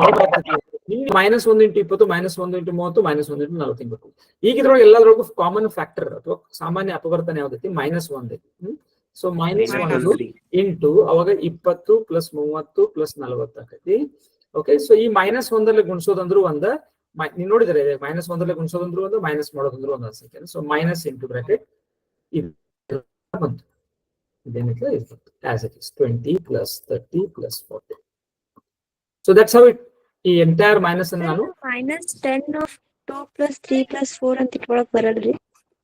ಮಾಡ್ರಿ. Minus 1 into 20 minus 1 into 30 minus 1 into 40 ಬೇಕು. ಈಗ ಇದ್ರೊಳಗೆ ಎಲ್ಲದ್ರೊಳಗೂ ಕಾಮನ್ ಫ್ಯಾಕ್ಟರ್ ಅಥವಾ ಸಾಮಾನ್ಯ ಅಪವರ್ತನ ಯಾವ್ದೈತಿ? ಮೈನಸ್ 1 ಐತಿ. ಸೊ ಮೈನಸ್ 1 ಇಂಟು ಅವಾಗ 20 ಪ್ಲಸ್ 30 ಪ್ಲಸ್ 40 ಆಕೈತಿ. ಓಕೆ, ಸೊ ಈ ಮೈನಸ್ 1ರಲ್ಲಿ ಗುಣಿಸೋದಂದ್ರು ಒಂದ, ನೀವು ನೋಡಿದ್ರೆ ಮೈನಸ್ 1ರಲ್ಲಿ ಗುಣಿಸೋದಂದ್ರು ಒಂದು, ಮೈನಸ್ ಮಾಡೋದಂದ್ರು ಒಂದು ಅನ್ಸಕ್ಕೆ. ಸೊ ಮೈನಸ್ ಇಂಟು ಬ್ರಾಕೆಟ್ ಬಂತು. ಇದೇನಿಲ್ಲ as it is 20 plus 30 plus 40. So that's how it. ಈ ಎಂಟೈರ್ ಮೈನಸ್ ಅನ್ನು ನಾನು ಮೈನಸ್ 10 ಆಫ್ 2 ಪ್ಲಸ್ 3 ಪ್ಲಸ್ 4 ಅಂತ ಇಟ್ಕೊಳಕ್ ಬರಲ್ರಿ?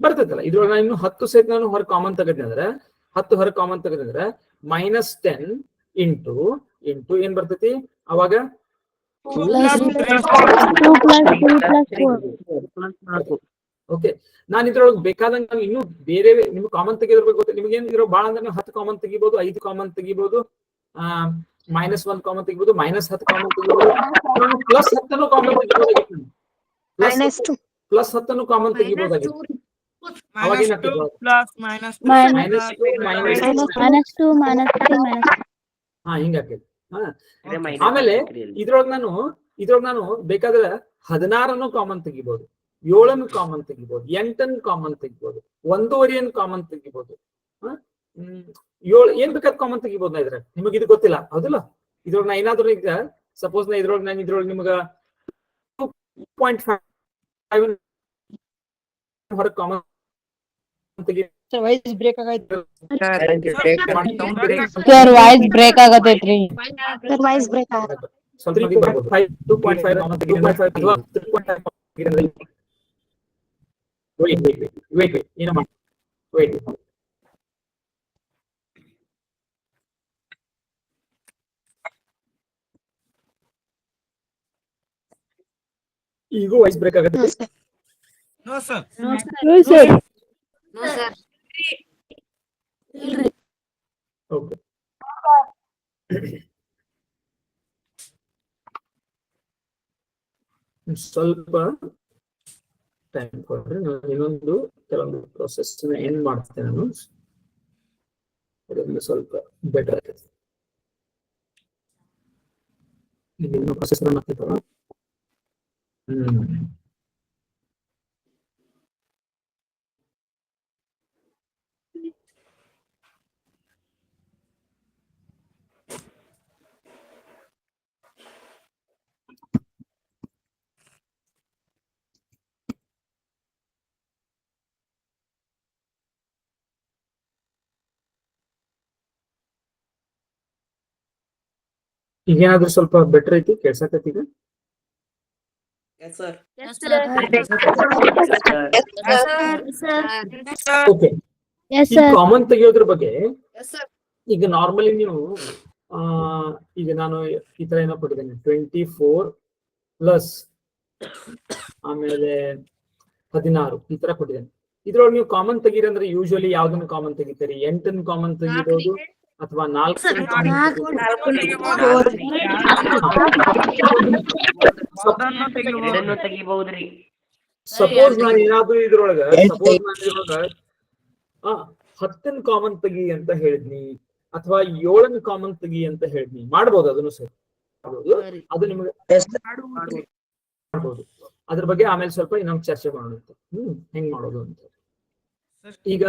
ಬರ್ತೈತಲ್ಲ. ಇದ್ರೊಳಗೆ ನಾನು ಇನ್ನು 10 ಸಹಿತ ನಾನು ಹೊರ ಕಾಮನ್ ತೆಗೆದ್ರೆ 10 ಹೊರ ಕಾಮನ್ ತೆಗೆದ್ರೆ ಮೈನಸ್ 10 ಇಂಟು ಏನ್ ಬರ್ತೈತಿ ಅವಾಗ? ಓಕೆ, ನಾನು ಇದ್ರೊಳಗೆ ಬೇಕಾದಂಗೆ ನಾನು ಇನ್ನೂ ಬೇರೆ ನಿಮ್ಗೆ ಕಾಮನ್ ತೆಗೆದಿರ್ಬೇಕು ಗೊತ್ತ. ನಿಮ್ಗೆ ಏನ್ ಇರೋ ಭಾಳ ಅಂದ್ರೆ 10 ಕಾಮನ್ ತೆಗಿಬಹುದು, 5 ಕಾಮನ್ ತೆಗಿಬಹುದು, ಮೈನಸ್ 1 ಕಾಮನ್ ತೆಗಿಬಹುದು, ಮೈನಸ್ 10 ಕಾಮನ್ ತೆಗಿಬಹುದು, ಪ್ಲಸ್ 10 ಕಾಮನ್ ತೆಗಿಬಹುದಾಗಿತ್ತು. ಪ್ಲಸ್ 10 ಕಾಮನ್ ತೆಗಿಬಹುದಾಗಿತ್ತು. ಹಿಂಗಾಕೈತಿ. ಆಮೇಲೆ ಇದ್ರೊಳಗೆ ನಾನು ಬೇಕಾದ್ರೆ 16 ಕಾಮನ್ ತೆಗಿಬಹುದು, 7 ಕಾಮನ್ ತೆಗಿಬಹುದು, 8 ಕಾಮನ್ ತೆಗಿಬಹುದು, 1.5 ಕಾಮನ್ ತೆಗಿಬಹುದು, 7 ಏನ್ ಬೇಕಾದ್ರೆ ಕಾಮನ್ ತೆಗಿಬಹುದು. ನಾ ಇದ್ರಾಗ ನಿಮಗೆ ಇದು ಗೊತ್ತಿಲ್ಲ, ಹೌದಲ್ಲ? ಇದ್ರೊಳಗೆ ನಾ ಏನಾದ್ರು ಈಗ ಸಪೋಸ್ ನಾ ಇದ್ರೊಳಗೆ ನಿಮ್ಗ 2.5 ಹೊರ ಕಾಮನ್ ತೆಗಿ. ಸರ್ ವಾಯ್ಸ್ ಬ್ರೇಕ್ ಆಗೈತೆ. ಸರ್ ವಾಯ್ಸ್ ಬ್ರೇಕ್ ಆಗತೈತ್ರಿ. ಸರ್ ವಾಯ್ಸ್ ಬ್ರೇಕ್ ಆಗುತ್ತೆ. ಸ್ವಲ್ಪ 2.5 ಕಾಮನ್ ತೆಗಿ, 2.5 ಅಥವಾ 3.5 ವೇಟ್ ಏನಮ್ಮ ವೇಟ್ ಈಗೂ ವಾಯ್ಸ್ ಬ್ರೇಕ್ ಆಗುತ್ತೆ. No sir. No sir. Okay. ಸ್ವಲ್ಪ ಟೈಮ್ ಕೊಡ್ರಿ, ನಾನು ಇನ್ನೊಂದು ಕೆಲವೊಂದು ಪ್ರೊಸೆಸ್ ಎಂಡ್ ಮಾಡ್ತೇನೆ. ನಾನು ಅದರಿಂದ ಸ್ವಲ್ಪ ಬೆಟರ್ ಆಗ್ತದೆ. ಇನ್ನೂ ಪ್ರೊಸೆಸ್ ರನ್ ಆಗ್ತಿತ್ತಲ್ಲ. ಈಗೇನಾದ್ರೂ ಸ್ವಲ್ಪ ಬೆಟರ್ ಐತಿ, ಕೇಳ್ಸಕತ್ತಿ ಈಗ? ಓಕೆ. ಕಾಮನ್ ತೆಗಿಯೋದ್ರ ಬಗ್ಗೆ ಈಗ ನಾರ್ಮಲಿ ನೀವು ಈಗ ನಾನು ಈ ತರ ಏನೋ ಕೊಟ್ಟಿದ್ದೇನೆ 24 ಪ್ಲಸ್ ಆಮೇಲೆ 16 ಈ ತರ ಕೊಟ್ಟಿದ್ದೇನೆ. ಇದ್ರೊಳಗೆ ನೀವು ಕಾಮನ್ ತೆಗೀರಿ ಅಂದ್ರೆ ಯೂಶುವಲಿ ಯಾವ್ದನ್ನ ಕಾಮನ್ ತೆಗಿತೀರಿ? 8 ಕಾಮನ್ ತೆಗಿಬಹುದು ಅಥವಾ 4 ತೆಗಿಬಹುದ್ರಿ. ಸಪೋಸ್ ನಾನು ಏನಾದ್ರು ಇದ್ರೊಳಗ 10 ಕಾಮನ್ ತೆಗಿ ಅಂತ ಹೇಳಿದ್ನಿ ಅಥವಾ 7 ಕಾಮನ್ ತೆಗಿ ಅಂತ ಹೇಳಿದ್ನಿ, ಮಾಡ್ಬೋದು ಅದನ್ನು ಸರ್. ಅದು ನಿಮ್ಗೆ ಮಾಡ್ಬೋದು. ಅದ್ರ ಬಗ್ಗೆ ಆಮೇಲೆ ಸ್ವಲ್ಪ ಇನ್ನೊಂದು ಚರ್ಚೆ ಮಾಡೋಣ ಹೆಂಗ್ ಮಾಡೋದು ಅಂತ. ಈಗ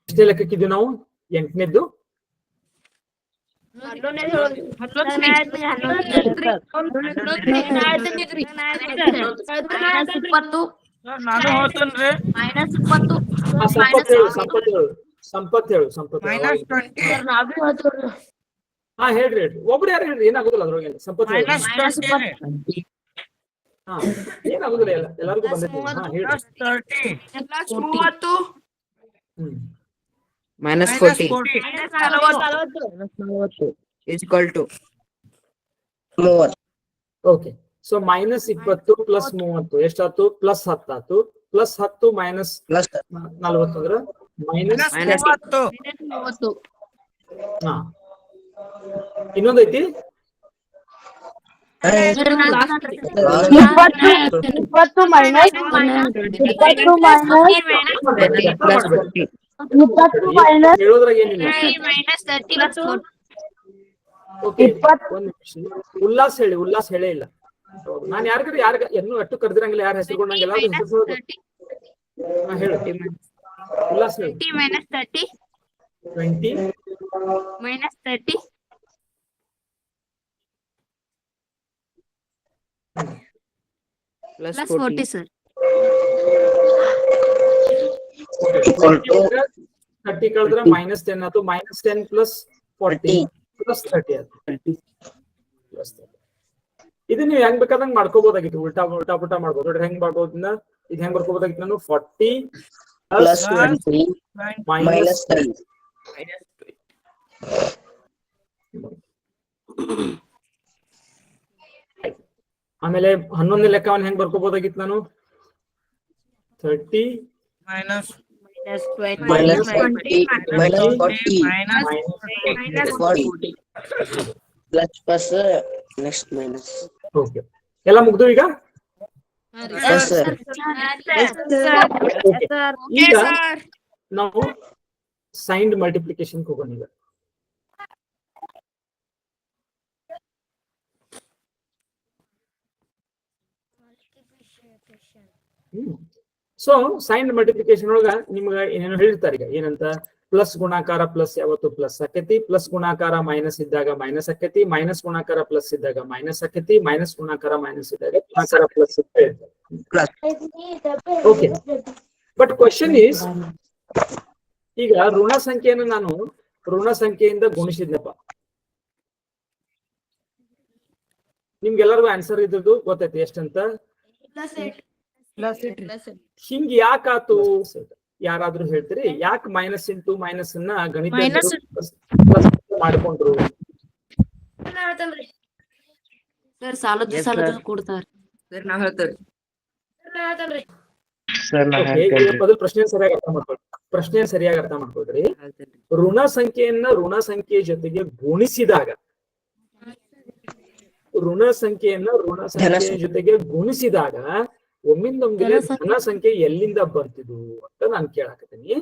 ಎಷ್ಟೇ ಲೆಕ್ಕಕ್ಕಿದ್ವಿ ನಾವು? 8ನೇದ್ದು ನಾನು ಹೋಗ್ತೇನ್ರಿ. ಸಂಪತ್ ಹೇಳು. ಹಾ ಹೇಳ್ರಿ. ಒಬ್ರು ಯಾರು ಹೇಳ್ರಿ, ಏನಾಗುದಿಲ್ಲ ಅದ್ರೊಳಗೆ. ಸಂಪತ್ ಹೇಳಿ. ಹಾ ಏನಾಗುದಿಲ್ಲ, ಎಲ್ಲರಿಗೂ ಬಂದೈತಿ. ಹಾ ಹೇಳ್ರಿ. -40 30. ಓಕೆ. ಸೊ -20 ಪ್ಲಸ್ 30 ಎಷ್ಟಾಯ್ತು? +10 ಆಯ್ತು. +10 ಮೈನಸ್ 40 ಅಂದ್ರೆ -30. ಹಾ ಇನ್ನೊಂದೈತಿ 20 ಮೈನಸ್ 20 ಮೈನಸ್ ಹೇಳೋದ್ರಾಗ ಏನಿಲ್ಲ. ಓಕೆ, ಒಂದ್ ನಿಮಿಷ. ಉಲ್ಲಾಸ್ ಹೇಳೇ ಇಲ್ಲ. ನಾನು ಯಾರಿಗಾರ ಇನ್ನೂ ಅಟ್ಟು ಕರೆದಿರಂಗಿಲ್ಲ, ಯಾರ ಹೆಸರುಗೊಂಡಂಗಿಲ್ಲ. ಹೇಳು ಉಲ್ಲಾಸ್ ಹೇಳು. 20 minus 30 plus 40 sir. 30 ಕಳೆದ್ರೆ -10 ಆಯ್ತು. -10 ಪ್ಲಸ್ 40 ಪ್ಲಸ್ 30 ಆಯ್ತು. ಇದು ನೀವು ಹೆಂಗ್ ಬೇಕಾದಂಗ್ ಮಾಡ್ಕೋಬಹುದಾಗಿತ್ತು. ಉಲ್ಟಾ ಮಾಡ್ಬೋದು. ನೋಡ್ರಿ ಹೆಂಗ್ ಮಾಡ್ಬೋದು. ಇದು ಹೆಂಗ್ ಬರ್ಕೋಬಹುದಾಗಿತ್ತು ನಾನು? 40 ಪ್ಲಸ್ 20 ಮೈನಸ್ 10. ಆಮೇಲೆ 11ನೇ ಲೆಕ್ಕವನ್ನು ಹೆಂಗ್ ಬರ್ಕೋಬಹುದಾಗಿತ್ತು ನಾನು? 30 minus 20 minus 20 40 minus 40 plus next minus. Okay, ಎಲ್ಲ ಮುಗ್ದು ಈಗ? Yes sir. ಈಗ ನಾವು ಸೈನ್ಡ್ ಮಲ್ಟಿಪ್ಲಿಕೇಶನ್ ಹೋಗೋಣ. ಈಗ ಸೊ ಸೈನ್ಡ್ ಮಲ್ಟಿಪ್ಲಿಕೇಶನ್ ಒಳಗ ನಿಮ್ಗ ಏನೇನು ಹೇಳಿರ್ತಾರೆ. ಈಗ ಏನಂತ? ಪ್ಲಸ್ ಗುಣಾಕಾರ ಪ್ಲಸ್ ಯಾವತ್ತು ಪ್ಲಸ್ ಆಕತಿ, ಪ್ಲಸ್ ಗುಣಾಕಾರ ಮೈನಸ್ ಇದ್ದಾಗ ಮೈನಸ್ ಆಕತಿ, ಮೈನಸ್ ಗುಣಾಕಾರ ಪ್ಲಸ್ ಇದ್ದಾಗ ಮೈನಸ್ ಆಕತಿ, ಮೈನಸ್ ಗುಣಾಕಾರ ಮೈನಸ್ ಇದ್ದಾಗ ಗುಣಾಕಾರ ಪ್ಲಸ್ ಇರ್ತದೆ. ಓಕೆ, ಬಟ್ ಕ್ವಶನ್ ಈಸ್, ಈಗ ಋಣ ಸಂಖ್ಯೆಯನ್ನು ನಾನು ಋಣ ಸಂಖ್ಯೆಯಿಂದ ಗುಣಿಸಿದ್ನಪ್ಪ. ನಿಮ್ಗೆಲ್ಲರಿಗೂ ಆನ್ಸರ್ ಇದ್ರದ್ದು ಗೊತ್ತೈತಿ ಎಷ್ಟಂತ? ಹಿಂಗ್ ಯಾಕಾತು? ಯಾರಾದ್ರೂ ಹೇಳ್ತೀರಿ ಯಾಕೆ ಮೈನಸ್ ಇಂಟು ಮೈನಸ್ ಅನ್ನ ಗಣಿತ ಮಾಡ್ಕೊಂಡ್ರು? ಸರ್ ಸಾಲದ ಕೊಡ್ತಾರೆ. ಸರ್ ನಾವ್ ಹೇಳ್ತೇವ್ರಿ. Okay, ಈಗ ಮೊದಲು ಪ್ರಶ್ನೆ ಸರಿಯಾಗಿ ಅರ್ಥ ಮಾಡ್ಕೊಳ್ರಿ. ಪ್ರಶ್ನೆ ಸರಿಯಾಗಿ ಅರ್ಥ ಮಾಡ್ಕೊಳ್ರಿ. ಋಣ ಸಂಖ್ಯೆಯ ಜೊತೆಗೆ ಗುಣಿಸಿದಾಗ ಜೊತೆಗೆ ಗುಣಿಸಿದಾಗ ಒಮ್ಮಿಂದೊಮ್ಮಿಗೆ ಧನ ಸಂಖ್ಯೆ ಎಲ್ಲಿಂದ ಬರ್ತಿದ್ವು ಅಂತ ನಾನು ಕೇಳಾಕತ್ತೀನಿ.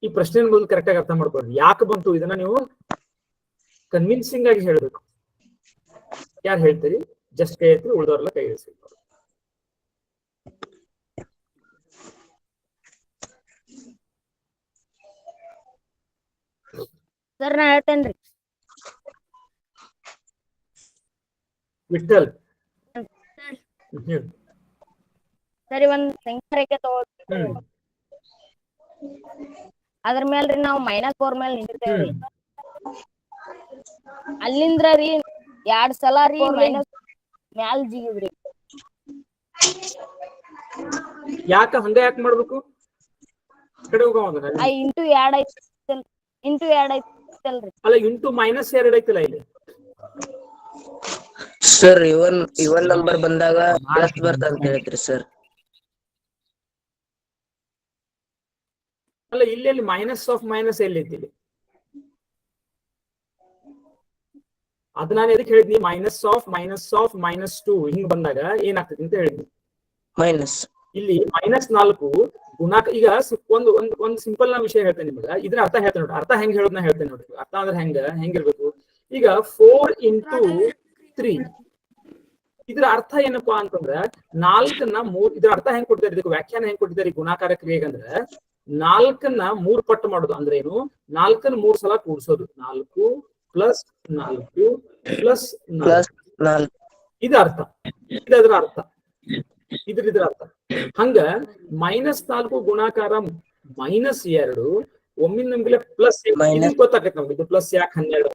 ಈ ಪ್ರಶ್ನೆ ಮೊದಲು ಕರೆಕ್ಟ್ ಆಗಿ ಅರ್ಥ ಮಾಡ್ಕೊಳ್ರಿ. ಯಾಕೆ ಬಂತು ಇದನ್ನ ನೀವು ಕನ್ವಿನ್ಸಿಂಗ್ ಆಗಿ ಹೇಳ್ಬೇಕು. ಯಾರು ಹೇಳ್ತೀರಿ? ಜಸ್ಟ್ ಕೈ ಎತ್ತಿ, ಉಳಿದವ್ರೆಲ್ಲ ಕೈ ಇಳಿಸಿ. ಸರ್ ನಾ ಹೇಳ್ತೇನ್ರಿ. ವಿಠಲ್ ಸರಿ, ಒಂದ್ ಸಂಖ್ಯೆ ರೇಖೆ ತಗೊಳ್ರಿ. ಅದ್ರ ಮೇಲ್ರಿ ನಾವು -4 ಮೇಲೆ ನಿಂತಿರ್ತೇವ್ರಿ. ಅಲ್ಲಿಂದ್ರ ರೀ 2 ಸಲ ರೀ ಮೈನಸ್ ಮ್ಯಾಲ್ ಜಿಗಿದ್ರಿ. ಯಾಕ ಹಂಗ ಯಾಕೆ ಮಾಡ್ಬೇಕು? ಕಡೆ ಇಂಟು 2 ಐತಲ್ರಿ. ಅಲ್ಲ, ಇಂಟು -2 ಐತಲ್ಲ ಇಲ್ಲಿ. ಸರ್ ಇವನ್ ನಂಬರ್ ಬಂದಾಗ ಪ್ಲಸ್ ಬರ್ತಂತ ಅಂತ ಹೇಳ್ತೀರಿ ಸರ್. ಅಲ್ಲ, ಇಲ್ಲಿ ಮೈನಸ್ ಆಫ್ ಮೈನಸ್ ಎಲ್ಲಿ ಐತಿ? ಅದ್ ನಾನು ಎದಕ್ಕೆ ಹೇಳಿದ್ನಿ? -2 ಹಿಂಗ್ ಬಂದಾಗ ಏನಾಗ್ತದೆ ಅಂತ ಹೇಳಿದ್ನಿ. ಮೈನಸ್ ಇಲ್ಲಿ -4 ಗುಣಾಕ. ಈಗ ಒಂದು ಸಿಂಪಲ್ ನಾ ವಿಷಯ ಹೇಳ್ತೇನೆ ನಿಮ್ಗೆ. ಇದ್ರ ಅರ್ಥ ಹೇಳ್ತೇನೆ ನೋಡ್ರಿ. ಅರ್ಥ ಹೆಂಗ್ ಹೇಳೋದ್ ನಾ ಹೇಳ್ತೇನೆ ನೋಡ್ರಿ. ಅರ್ಥ ಅಂದ್ರೆ ಹೆಂಗಿರ್ಬೇಕು? ಈಗ 4 × 3 ಇದ್ರ ಅರ್ಥ ಏನಪ್ಪಾ ಅಂತಂದ್ರ 4ನ್ನ 3. ಇದ್ರ ಅರ್ಥ ಹೆಂಗ್ ಕೊಟ್ಟಿದ್ದಾರೆ? ಇದಕ್ಕೆ ವ್ಯಾಖ್ಯಾನ ಹೆಂಗ್ ಕೊಟ್ಟಿದ್ದಾರೆ ಗುಣಾಕಾರ ಕ್ರಿಯೆಗಂದ್ರೆ 4ನ್ನ 3 ಪಟ್ಟು ಮಾಡೋದು. ಅಂದ್ರೆ ಏನು? 4ನ್ನ 3 ಸಲ ಕೂಡ್ಸೋದು. 4 + 4 + 4. ಇದ ಅರ್ಥ. ಇದರ ಅರ್ಥ. ಇದ್ರ ಅರ್ಥ. ಹಂಗ -4 ಗುಣಾಕಾರ -2 ಒಮ್ಮಿನ ನಮ್ಗೆ ಪ್ಲಸ್ ಗೊತ್ತಾಗತ್ತೆ ನಮ್ಗೆ. ಇದು ಪ್ಲಸ್ ಯಾಕೆ 12?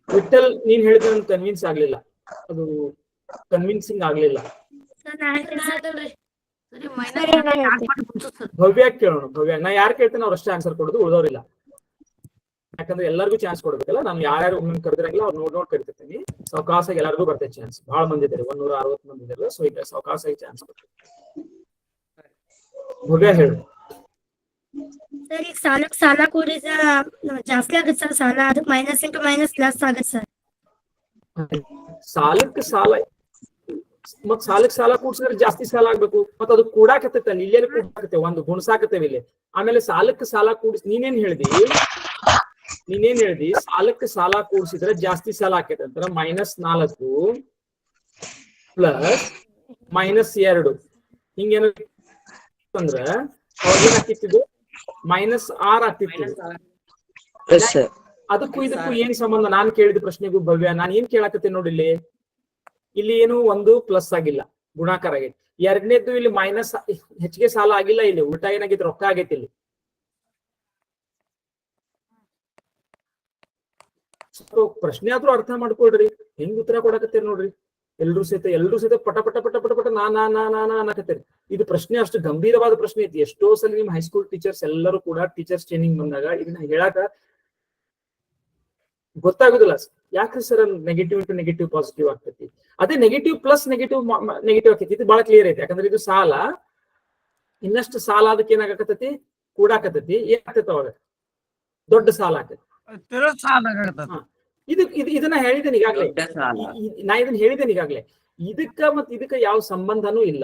ವಿಠಲ್, ನೀನ್ ಹೇಳಿದ್ರೆ ನನ್ಗೆ ಕನ್ವಿನ್ಸ್ ಆಗ್ಲಿಲ್ಲ. ಅದು ಕನ್ವಿನ್ಸಿಂಗ್ ಆಗ್ಲಿಲ್ಲ. ಭವ್ಯ ಕೇಳೋಣ. ಭವ್ಯ, ನಾ ಯಾರು ಕೇಳ್ತೇನೆ ಅವ್ರಷ್ಟೇ ಆನ್ಸರ್ ಕೊಡೋದು, ಉಳಿದವ್ರಿಲ್ಲ. ಯಾಕಂದ್ರೆ ಎಲ್ಲರಿಗೂ ಚಾನ್ಸ್ ಕೊಡ್ಬೇಕಲ್ಲ. ನಾನು ಯಾರ್ಯಾರು ಒಮ್ಮೆ ಕರೆದಿರಂಗಿಲ್ಲ ಅವ್ರು ನೋಡ್ ಕರಿತಿರ್ತೀನಿ. ಸಾವಕಾಸಾಗಿ ಎಲ್ಲರಿಗೂ ಬರ್ತೈತೆ ಚಾನ್ಸ್. ಬಹಳ ಮಂದಿ ಇದ್ದಾರೆ, 160 ಮಂದಿ ಇದಾರೆ. ಸೊ ಈಗ ಸಾವಕಾಸಾಗಿ ಚಾನ್ಸ್ ಕೊಡ್ತೀನಿ. ಭವ್ಯ ಹೇಳು. ಸರ್, ಈಗ ಸಾಲ ಕೂಡಿಸ ಜಾಸ್ತಿ ಆಗತ್ತೆ ಸರ್. ಸಾಲ ಅದಕ್ಕೆ -× -+ ಆಗತ್ತೆ ಸರ್. ಸಾಲಕ್ಕೆ ಸಾಲ ಕೂಡ್ಸಿದ್ರೆ ಜಾಸ್ತಿ ಸಾಲ ಆಗ್ಬೇಕು. ಮತ್ತ ಅದು ಕೂಡಾಕತ್ತೈತೆ ಅಲ್ಲಿ. ಇಲ್ಲೇನು ಕೂಡಾಕತ್ತೆ? ಒಂದು ಗುಣಸಾಕತ್ತೇವೆ ಇಲ್ಲಿ. ಆಮೇಲೆ ಸಾಲಕ್ಕೆ ಸಾಲ ಕೂಡಿಸಿ ನೀನೇನ್ ಹೇಳ್ದಿ? ಸಾಲಕ್ಕೆ ಸಾಲ ಕೂಡಿಸಿದ್ರೆ ಜಾಸ್ತಿ ಸಾಲ ಆಕೈತೆ ಅಂತ. -4 + -2 ಹಿಂಗೇನ ಅಂದ್ರ ಅವಾಗೇನ್ ಆಗ್ತಿತ್ತು? -6 ಆಗ್ತಿತ್ತು. ಅದಕ್ಕೂ ಇದಕ್ಕೂ ಏನ್ ಸಂಬಂಧ? ನಾನ್ ಕೇಳಿದ ಪ್ರಶ್ನೆಗೂ ಭವ್ಯ ನಾನ್ ಏನ್ ಕೇಳಾಕತ್ತೇನೆ ನೋಡಿ. ಇಲ್ಲಿ ಏನು ಒಂದು ಪ್ಲಸ್ ಆಗಿಲ್ಲ, ಗುಣಾಕಾರ ಆಗೈತಿ. ಎರಡನೇದ್ದು ಇಲ್ಲಿ ಮೈನಸ್, ಹೆಚ್ಚಿಗೆ ಸಾಲ ಆಗಿಲ್ಲ. ಇಲ್ಲಿ ಉಲ್ಟಾ ಏನಾಗೈತಿ? ರೊಕ್ಕ ಆಗೈತಿ ಇಲ್ಲಿ. ಪ್ರಶ್ನೆ ಆದ್ರೂ ಅರ್ಥ ಮಾಡ್ಕೊಳ್ರಿ. ಹೆಂಗ್ ಉತ್ತರ ಕೊಡಕತ್ತೀರಿ ನೋಡ್ರಿ. ಎಲ್ರೂ ಸಹಿತ ಪಟ ಪಟ ಪಟ ಪಟ ಪಟ ನಾ ಅನ್ನಕತ್ತೀರಿ. ಇದು ಪ್ರಶ್ನೆ ಅಷ್ಟು ಗಂಭೀರವಾದ ಪ್ರಶ್ನೆ ಐತಿ. ಎಷ್ಟೋ ಸಲ ನಿಮ್ ಹೈಸ್ಕೂಲ್ ಟೀಚರ್ಸ್ ಎಲ್ಲರೂ ಕೂಡ ಟೀಚರ್ಸ್ ಟ್ರೈನಿಂಗ್ ಬಂದಾಗ ಇದನ್ನ ಹೇಳಾಕ ಗೊತ್ತಾಗುದಿಲ್ಲ. ಯಾಕ್ರಿ sir negative into negative positive ಆಗ್ತೈತಿ? ಅದೇ ನೆಗೆಟಿವ್ ಪ್ಲಸ್ ನೆಗೆಟಿವ್ ಆಕೈತಿ. ಇದು ಬಹಳ ಕ್ಲಿಯರ್ ಐತಿ. ಯಾಕಂದ್ರೆ ಇದು ಸಾಲ, ಇನ್ನಷ್ಟು ಸಾಲ ಅದಕ್ಕೆ ಏನಾಗಕತ್ತೈತಿ? ಕೂಡಾಕತ್ತೈತಿ. ಏನಾಗ್ತೈತಿ? ಅವಾಗ ದೊಡ್ಡ ಸಾಲ ಆಕೈತಿ. ಇದನ್ನ ಹೇಳಿದ್ದೇನೆ ಈಗಾಗ್ಲೇ. ನಾ ಇದನ್ನ ಹೇಳಿದ್ದೇನೆ ಈಗಾಗ್ಲೇ. ಇದಕ್ಕ ಯಾವ ಸಂಬಂಧನೂ ಇಲ್ಲ.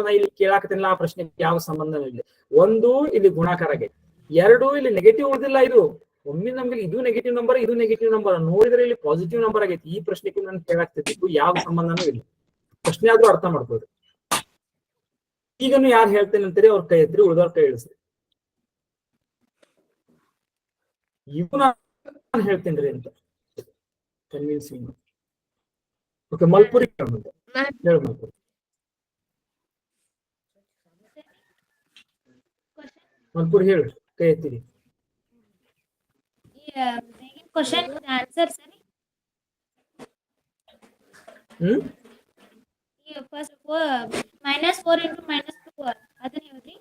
ನಾ ಇಲ್ಲಿ ಕೇಳಾಕತ್ತೇನಿಲ್ಲ ಆ ಪ್ರಶ್ನೆಗೆ ಯಾವ ಸಂಬಂಧನೂ ಇಲ್ಲ. ಒಂದು ಇಲ್ಲಿ ಗುಣಾಕಾರ ಆಗೈತಿ. 2 ಇಲ್ಲಿ ನೆಗೆಟಿವ್ ಉಳಿದಿಲ್ಲ. ಇದು ಒಮ್ಮೆ ನಮ್ಗೆ ಇದು ನೆಗೆಟಿವ್ ನಂಬರ್, ಇದು ನೆಗೆಟಿವ್ ನಂಬರ್ ನೋಡಿದ್ರೆ ಇಲ್ಲಿ ಪಾಸಿಟಿವ್ ನಂಬರ್ ಆಗೈತಿ. ಈ ಪ್ರಶ್ನೆಗೂ ನಾನು ಕೇಳಾಕ್ತಿದ್ದು ಯಾವ ಸಂಬಂಧನೂ ಇಲ್ಲ. ಪ್ರಶ್ನೆ ಆದ್ರೂ ಅರ್ಥ ಮಾಡ್ಬೋದು. ಈಗನು ಯಾರು ಹೇಳ್ತೇನೆ ಅಂತೀರಿ ಅವ್ರ ಕೈ ಎತ್ತಿರಿ, ಉಳಿದವ್ರ ಕೈ ಇಳಿಸ್ರಿ. ಇವು ನಾನು ಹೇಳ್ತೇನ್ರಿ ಅಂತ ಕನ್ವಿನ್ಸಿಂಗ್. ಓಕೆ, ಮಲ್ಪುರಿ ಹೇಳು. ಮಲ್ಪುರಿ. ಮಲ್ಪುರಿ ಹೇಳು, ಕೈ ಎತ್ತಿರಿ. ಕ್ವಶನ್ ಆನ್ಸರ್ ಸರಿ. ಫಸ್ಟ್ -4 × -2 ಅದನ್ನ ಹೇಳ್ರಿ.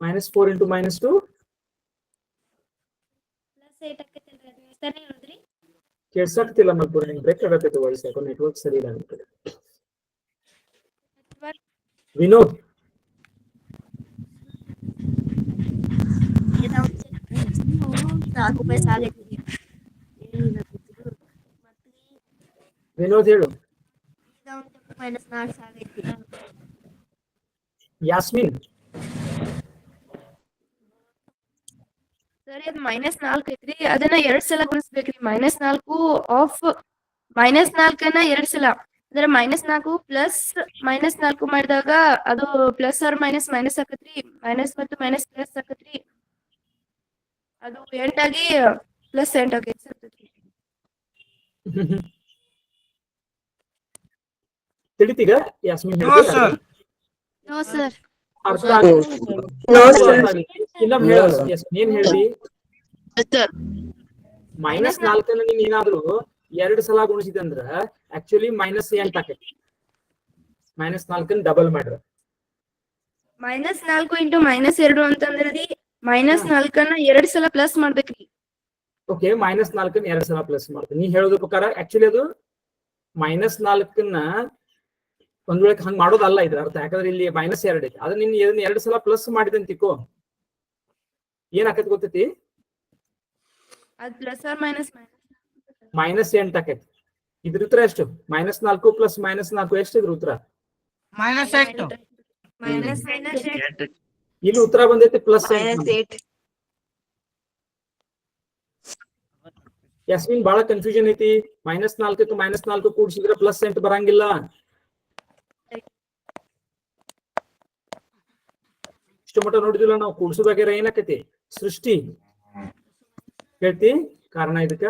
-4 × -2 +8 ಆಕೈತಲ್ರಿ. ಕೇಳ್ಸಾಕ್ತಿಲ್ಲ ಮಲ್ಪುರ ನಿಮ್ಗೆ ಬ್ರೇಕ್ ಆಗತ್ತೈತೆ ವಾಯ್ಸ್ ಯಾಕೋ ನೆಟ್ವರ್ಕ್ ಸರಿ ಇಲ್ಲ ನಿಮ್ ಕಡೆ. ವಿನೋದ್ ವಿನೋದ್ ಹೇಳು. ಮೈನಸ್ 4 ಆಗೈತಿ. ಯಾಸ್ಮಿನ್ ಸರಿ ಅದ್ -4 ಐತ್ರಿ, ಅದನ್ನ 2 ಸಲ ಗುಣಿಸ್ಬೇಕ್ರಿ. -4 ಆಫ್ -4ನ್ನ 2 ಸಲ ಅಂದ್ರೆ -4 ಪ್ಲಸ್ -4 ಮಾಡಿದಾಗ ಅದು ಪ್ಲಸ್ ಆರ್ ಮೈನಸ್ ಮೈನಸ್ ಆಕತ್ರಿ, ಮೈನಸ್ ಮತ್ತು ಮೈನಸ್ ಪ್ಲಸ್ ಆಕತ್ರಿ. ಅದು 8 ಆಗಿ ಪ್ಲಸ್ 8 ಆಗೈತಿ. ತಿಳಿತೀಗ Yasmin no sir. No sir. ಅರ್ಥ ಇನ್ನೊಮ್ಮೆ ಹೇಳ ಯಾಸ್ಮಿನ್ ಏನ್ ಹೇಳ್ದಿ? -4 ನೀನ್ ಏನಾದ್ರು 2 ಸಲ ಗುಣಿಸಿದಂದ್ರ ಆಕ್ಚುಲಿ -8 ಆಕೈತಿ. -4 ಡಬಲ್ ಮಾಡ್ರ -4 ಇಂಟು -2 ಅಂತಂದ್ರಿ -4ನ್ನ 2 ಸಲ ಪ್ಲಸ್ ಮಾಡ್ಬೇಕ್ರಿ. ಓಕೆ, -4 2 ಸಲ ಪ್ಲಸ್ ಮಾಡ್ತೀನಿ. ನೀ ಹೇಳೋದ್ರ ಪ್ರಕಾರ ಆಕ್ಚುಲಿ ಅದು -4ನ್ನ ಒಂದ್ ವೇಳೆ ಹಂಗ್ ಮಾಡೋದಲ್ಲ ಇದ್ರ ಅರ್ಥ. ಯಾಕಂದ್ರೆ ಇಲ್ಲಿ -2 ಐತಿ, ಅದ್ರ ನಿನ್ 2 ಸಲ ಪ್ಲಸ್ ಮಾಡಿದಂತಿಕೋ ಏನ್ ಆಕೈತಿ ಗೊತ್ತೈತಿ? ಅದ್ ಪ್ಲಸ್ ಆರ್ ಮೈನಸ್ -8 ಆಕೈತಿ. ಇದ್ರ ಉತ್ತರ ಎಷ್ಟು? -4 ಪ್ಲಸ್ -4 ಎಷ್ಟು ಇದ್ರ ಉತ್ತರ? -8. ಇಲ್ಲಿ ಉತ್ತರ ಬಂದೈತಿ +8. ಯಾಸ್ಮಿನ್ ಬಹಳ ಕನ್ಫ್ಯೂಷನ್ ಐತಿ. -4 -4 ಕೂಡಿಸಿದ್ರೆ +8 ಬರಂಗಿಲ್ಲ. ಇಷ್ಟು ಮಟ್ಟ ನೋಡಿದಿಲ್ಲ ನಾವು. ಕೂಡಿಸೋದಾಗ್ಯಾರ ಏನಾಕೈತಿ? ಸೃಷ್ಟಿ ಹೇಳ್ತಿ ಕಾರಣ ಇದಕ್ಕ?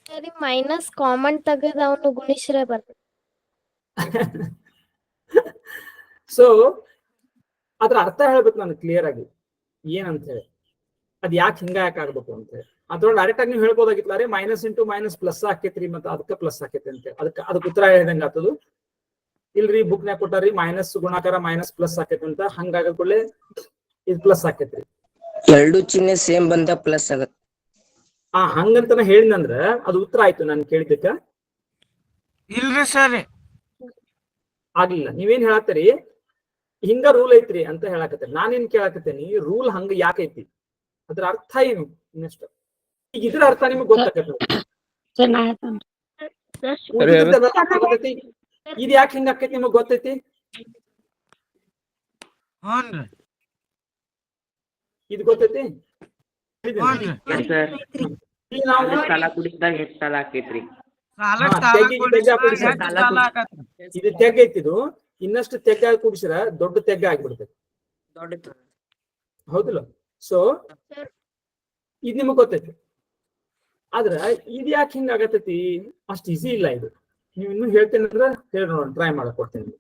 ಸರಿ ಮೈನಸ್ ಕಾಮನ್ ತೆಗೆದು ಅವನು ಗುಣಿಸ್ರೆ ಬರ್ತದೆ. ಸೊ ಅದ್ರ ಅರ್ಥ ಹೇಳ್ಬೇಕು ನಾನು ಕ್ಲಿಯರ್ ಆಗಿ ಏನಂತ ಹೇಳಿ, ಅದ್ ಯಾಕೆ ಹಿಂಗ ಯಾಕೆ ಆಗ್ಬೇಕು ಅಂತ ಹೇಳಿ. ಅದ್ರೊಳಗೆ ಡೈರೆಕ್ಟ್ ಆಗಿ ನೀವು ಹೇಳ್ಬೋದಾಗಿತ್ಲಾರೆ ಮೈನಸ್ ಇಂಟು ಮೈನಸ್ ಪ್ಲಸ್ ಆಕೇತ್ರಿ, ಮತ್ತೆ ಅದಕ್ಕೆ ಪ್ಲಸ್ ಆಕೇತಿ ಅಂತ ಅದಕ್ಕೆ ಉತ್ತರ ಹೇಳ್ದಂಗ ಆಗ್ತದು. ಇಲ್ರಿ ಬುಕ್ನ್ಯಾಗ ಕೊಟ್ಟಾರಿ ಮೈನಸ್ ಗುಣಾಕಾರ ಮೈನಸ್ ಪ್ಲಸ್ ಆಕೇತಿ ಅಂತ, ಹಂಗಾಗ ಕೂಡಲೇ ಇದು ಪ್ಲಸ್ ಆಕೇತ್ರಿ. 2 ಚಿಹ್ನೆ ಸೇಮ್ ಬಂದ ಪ್ಲಸ್ ಆಗತ್ತೆ. ಹಂಗಂತನ ಹೇಳಿದಂದ್ರ ಅದು ಉತ್ತರ ಆಯ್ತು ನಾನು ಕೇಳಿದ್ದಕ್ಕ? ಇಲ್ರಿ ಸರ್, ಆಗ್ಲಿಲ್ಲ. ನೀವೇನ್ ಹೇಳತ್ತೀರಿ? ಹಿಂಗ ರೂಲ್ ಐತ್ರಿ ಅಂತ ಹೇಳಕತ್ತೀರಿ. ನಾನೇನ್ ಕೇಳಕತ್ತೇನಿ, ರೂಲ್ ಹಂಗ ಯಾಕೈತಿ, ಅದ್ರ ಅರ್ಥ ಏನು ಇನ್ನಷ್ಟು? ಈಗ ಇದ್ರ ಅರ್ಥ ನಿಮ್ಗೆ ಗೊತ್ತಾಕತ್ತ? ಇದು ಯಾಕೆ ಹಿಂಗ ಆಕೈತಿ ನಿಮಗ್ ಗೊತ್ತೈತಿ? ಹ್ಞೂನ್ರಿ ಇದು ಗೊತ್ತೈತಿ? ಹ್ಞೂನ್ರಿ. ಈಗ ನಾವು ಸಾಲ ಕುಡಿಸಿದಾಗ ಹೆಚ್ಚು ಸಾಲ ಆಕೈತ್ರಿ. ಇದು ತೆಗ್ ಐತಿದು, ಇನ್ನಷ್ಟು ತೆಗ್ಗ ಕುಡಿಸಿರ ದೊಡ್ಡ ತೆಗ್ಗ ಆಗ್ಬಿಡ್ತೈತಿ. ಹೌದಿಲ್ಲ? ಸೊ ಇದ್ ನಿಮಗ್ ಗೊತ್ತೈತಿ. ಆದ್ರ ಇದ್ ಯಾಕೆ ಹಿಂಗ ಆಗತೈತಿ? ಅಷ್ಟ್ ಈಸಿ ಇಲ್ಲ ಇದು. ನೀವ್ ಇನ್ನೂ ಹೇಳ್ತೇನೆ ಅಂದ್ರ ಹೇಳಿ ನೋಡೋಣ, ಟ್ರೈ ಮಾಡಕ್ ಕೊಡ್ತೇನೆ.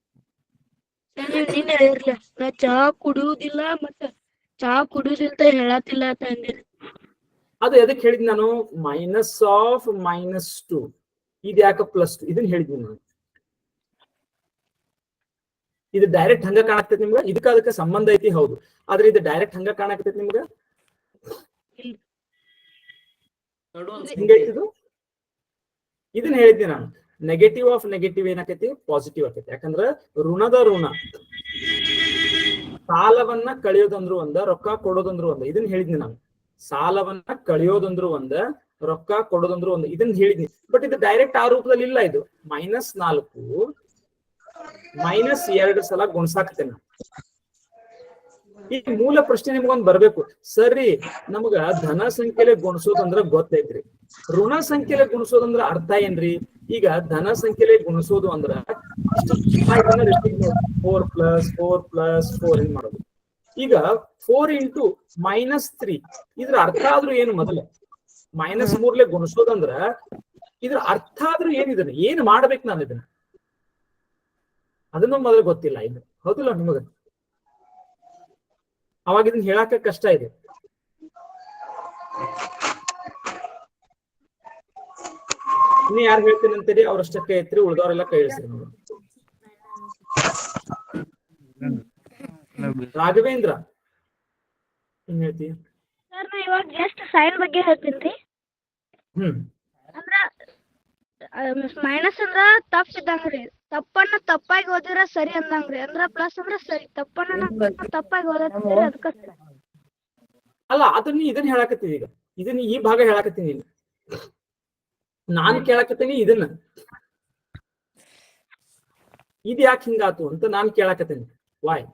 ನಾ ಚಹಾ ಕುಡಿಯುವುದಿಲ್ಲ ಮತ್ತ ಚಹಾ ಕುಡಿಯುದಿಲ್ಲ ಹೇಳತ್ತಿಲ್ಲ ಅಂತ ಅಂದಿರಿ. ಅದು ಎದಕ್ ಹೇಳಿದ್ ನಾನು? -2 ಇದು ಯಾಕ +2 ಇದನ್ನ ಹೇಳಿದ್ವಿ ನಾನು. ಇದು ಡೈರೆಕ್ಟ್ ಹಂಗ ಕಾಣಕ್ತೈತಿ ನಿಮ್ಗ? ಇದಕ್ಕ ಅದಕ್ಕೆ ಸಂಬಂಧ ಐತಿ, ಹೌದು. ಆದ್ರೆ ಇದು ಡೈರೆಕ್ಟ್ ಹಂಗ ಕಾಣಕ್ತೈತಿ ನಿಮ್ಗ? ಹಿಂಗೈತಿದು. ಇದನ್ನ ಹೇಳಿದ್ದೆ ನಾನು. ನೆಗೆಟಿವ್ ಆಫ್ ನೆಗೆಟಿವ್ ಏನಾಕೈತಿ? ಪಾಸಿಟಿವ್ ಆಕೈತಿ. ಯಾಕಂದ್ರ ಋಣದ ಋಣ, ಸಾಲವನ್ನ ಕಳಿಯೋದಂದ್ರು ಒಂದ, ರೊಕ್ಕ ಕೊಡೋದಂದ್ರು ಒಂದ. ಇದನ್ನ ಹೇಳಿದ್ನಿ ನಾನು. ಸಾಲವನ್ನ ಕಳಿಯೋದಂದ್ರು ಒಂದ, ರೊಕ್ಕ ಕೊಡೋದಂದ್ರು ಒಂದ, ಇದನ್ನ ಹೇಳಿದ್ನಿ. ಬಟ್ ಇದು ಡೈರೆಕ್ಟ್ ಆ ರೂಪದಲ್ಲಿ ಇಲ್ಲ. ಇದು -4 -2 ಸಲ ಗುಣಸಾಕ್ತೇನೆ. ಈ ಮೂಲ ಪ್ರಶ್ನೆ ನಿಮ್ಗೊಂದ್ ಬರ್ಬೇಕು. ಸರಿ, ನಮಗ ಧನ ಸಂಖ್ಯೆಲೆ ಗುಣಿಸೋದಂದ್ರ ಗೊತ್ತೈತ್ರಿ, ಋಣ ಸಂಖ್ಯೆಲೆ ಗುಣಿಸೋದಂದ್ರ ಅರ್ಥ ಏನ್ರಿ? ಈಗ ಧನ ಸಂಖ್ಯೆಲೆ ಗುಣಿಸೋದು ಅಂದ್ರ 4 + 4 + 4 ಏನ್ ಮಾಡೋದು? ಈಗ 4 ಇಂಟು -3 ಇದ್ರ ಅರ್ಥ ಆದ್ರೂ ಏನು? ಮೊದಲ -3 ಗುಣಿಸೋದಂದ್ರ ಇದ್ರ ಅರ್ಥ ಆದ್ರೂ ಏನಿದೆ? ಏನ್ ಮಾಡ್ಬೇಕು ನಾನು ಇದನ್ನ? ಅದನ್ನು ಮೊದಲು ಗೊತ್ತಿಲ್ಲ ಇದು, ಹೌದಿಲ್ಲ ನಿಮಗ? ಅವಾಗ ಇದನ್ನ ಹೇಳಾಕ ಕಷ್ಟ ಇದೆ. ಇನ್ನು ಯಾರು ಹೇಳ್ತೇನೆ ಅಂತೇಳಿ ಅವ್ರಷ್ಟಕ್ಕೆ ಐತ್ರಿ, ಉಳ್ದವ್ರೆಲ್ಲ ಕೈ ಇಳಿಸ್ರಿ. ರಾಘವೇಂದ್ರ ಏನ್ ಹೇಳ್ತಿ? ಸರ್ ನಾ ಇವಾಗ ಜಸ್ಟ್ ಸೈನ್ ಬಗ್ಗೆ ಹೇಳ್ತೀನಿ ಹ್ಮ್ ಅಂದ್ರ ಮೈನಸ್ ಅಂದ್ರ ತಪ್ಪ ಇದ್ದಂಗ್ರಿ ತಪ್ಪನ್ನ ತಪ್ಪಾಗಿ ಓದಿದ್ರ ಸರಿ ಅಂದಂಗ್ರಿ ಅಂದ್ರ ಪ್ಲಸ್ ಅಂದ್ರ ಸರಿ ತಪ್ಪನ್ನ ತಪ್ಪಾಗಿ ಓದಿದ್ರೆ ಅದಕ್ಕ ಅಲ್ಲ ಅದನ್ನ ಇದನ್ನ ಹೇಳಾಕತ್ತೀನಿ ಈಗ ಇದನ್ನ ಈ ಭಾಗ ಹೇಳಾಕತ್ತೀನಿ ಈಗ ನಾನ್ ಕೇಳಾಕತ್ತೀನಿ ಇದನ್ನ ಇದ್ ಯಾಕೆ ಹಿಂಗಾತು ಅಂತ ನಾನ್ ಕೇಳಾಕತ್ತೀನಿ ವಾಯ್